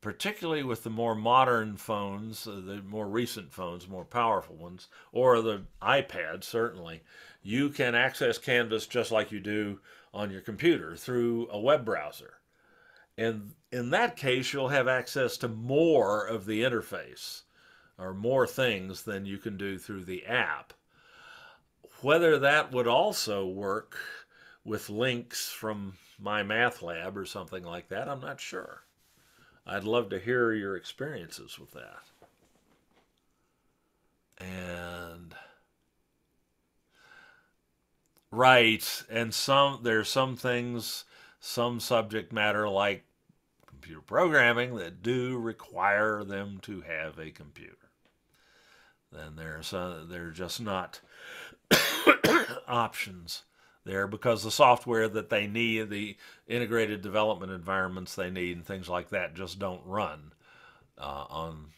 particularly with the more modern phones, the more recent phones, more powerful ones, or the iPad, certainly. You can access Canvas just like you do on your computer through a web browser. And in that case, you'll have access to more of the interface or more things than you can do through the app. Whether that would also work with links from My Math Lab or something like that, I'm not sure. I'd love to hear your experiences with that. And right, and there's some things, some subject matter like computer programming that do require them to have a computer. Then they're just not options there because the software that they need, the integrated development environments they need and things like that just don't run on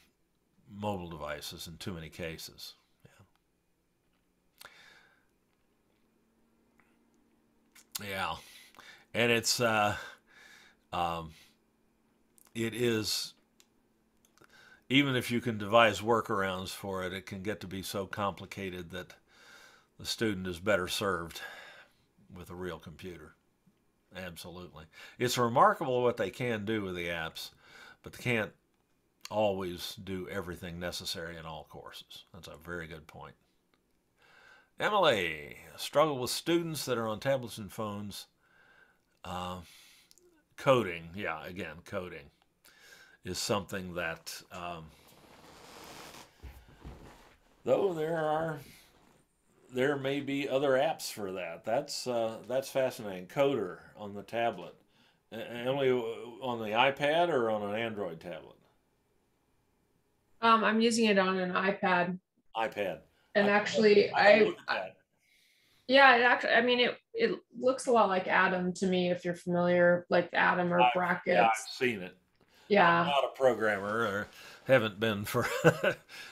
mobile devices in too many cases. Yeah. And it's it is, even if you can devise workarounds for it, it can get to be so complicated that the student is better served with a real computer. Absolutely. It's remarkable what they can do with the apps, but they can't always do everything necessary in all courses. That's a very good point. Emily, struggle with students that are on tablets and phones. Coding, yeah, again, coding is something that, though there may be other apps for that. That's fascinating. Coder on the tablet. Emily, on the iPad or on an Android tablet? I'm using it on an iPad. iPad. And actually, yeah, it actually, I mean, it looks a lot like Atom to me, if you're familiar, like Atom or Brackets. Yeah, I've seen it. Yeah. I'm not a programmer, or haven't been for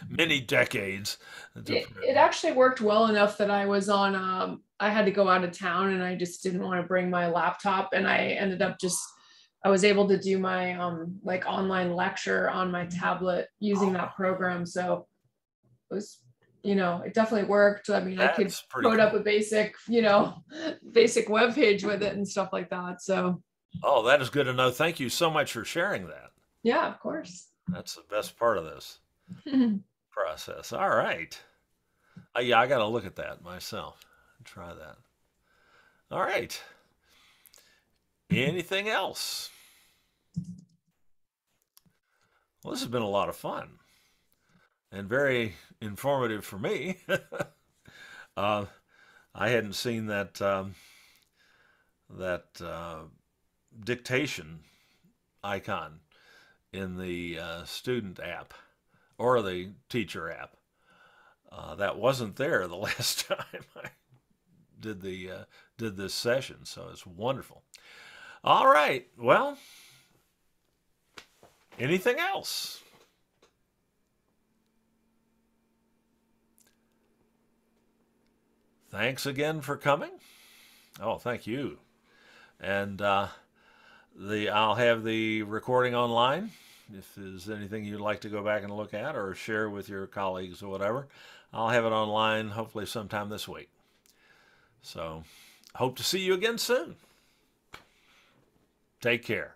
many decades. It actually worked well enough that I was on, I had to go out of town and I just didn't want to bring my laptop, and I ended up I was able to do my like online lecture on my tablet using that program. So it was, it definitely worked. I mean, I could code up a basic, basic web page with it and stuff like that. So. Oh, that is good to know. Thank you so much for sharing that. Yeah, of course. That's the best part of this process. All right. Yeah, I got to look at that myself and try that. All right. Anything else? Well, this has been a lot of fun and very informative for me. I hadn't seen that dictation icon in the student app or the teacher app. That wasn't there the last time I did this session, so it's wonderful. All right, well, anything else? Thanks again for coming. Oh, thank you. And I'll have the recording online. If there's anything you'd like to go back and look at or share with your colleagues or whatever, I'll have it online hopefully sometime this week. So hope to see you again soon. Take care.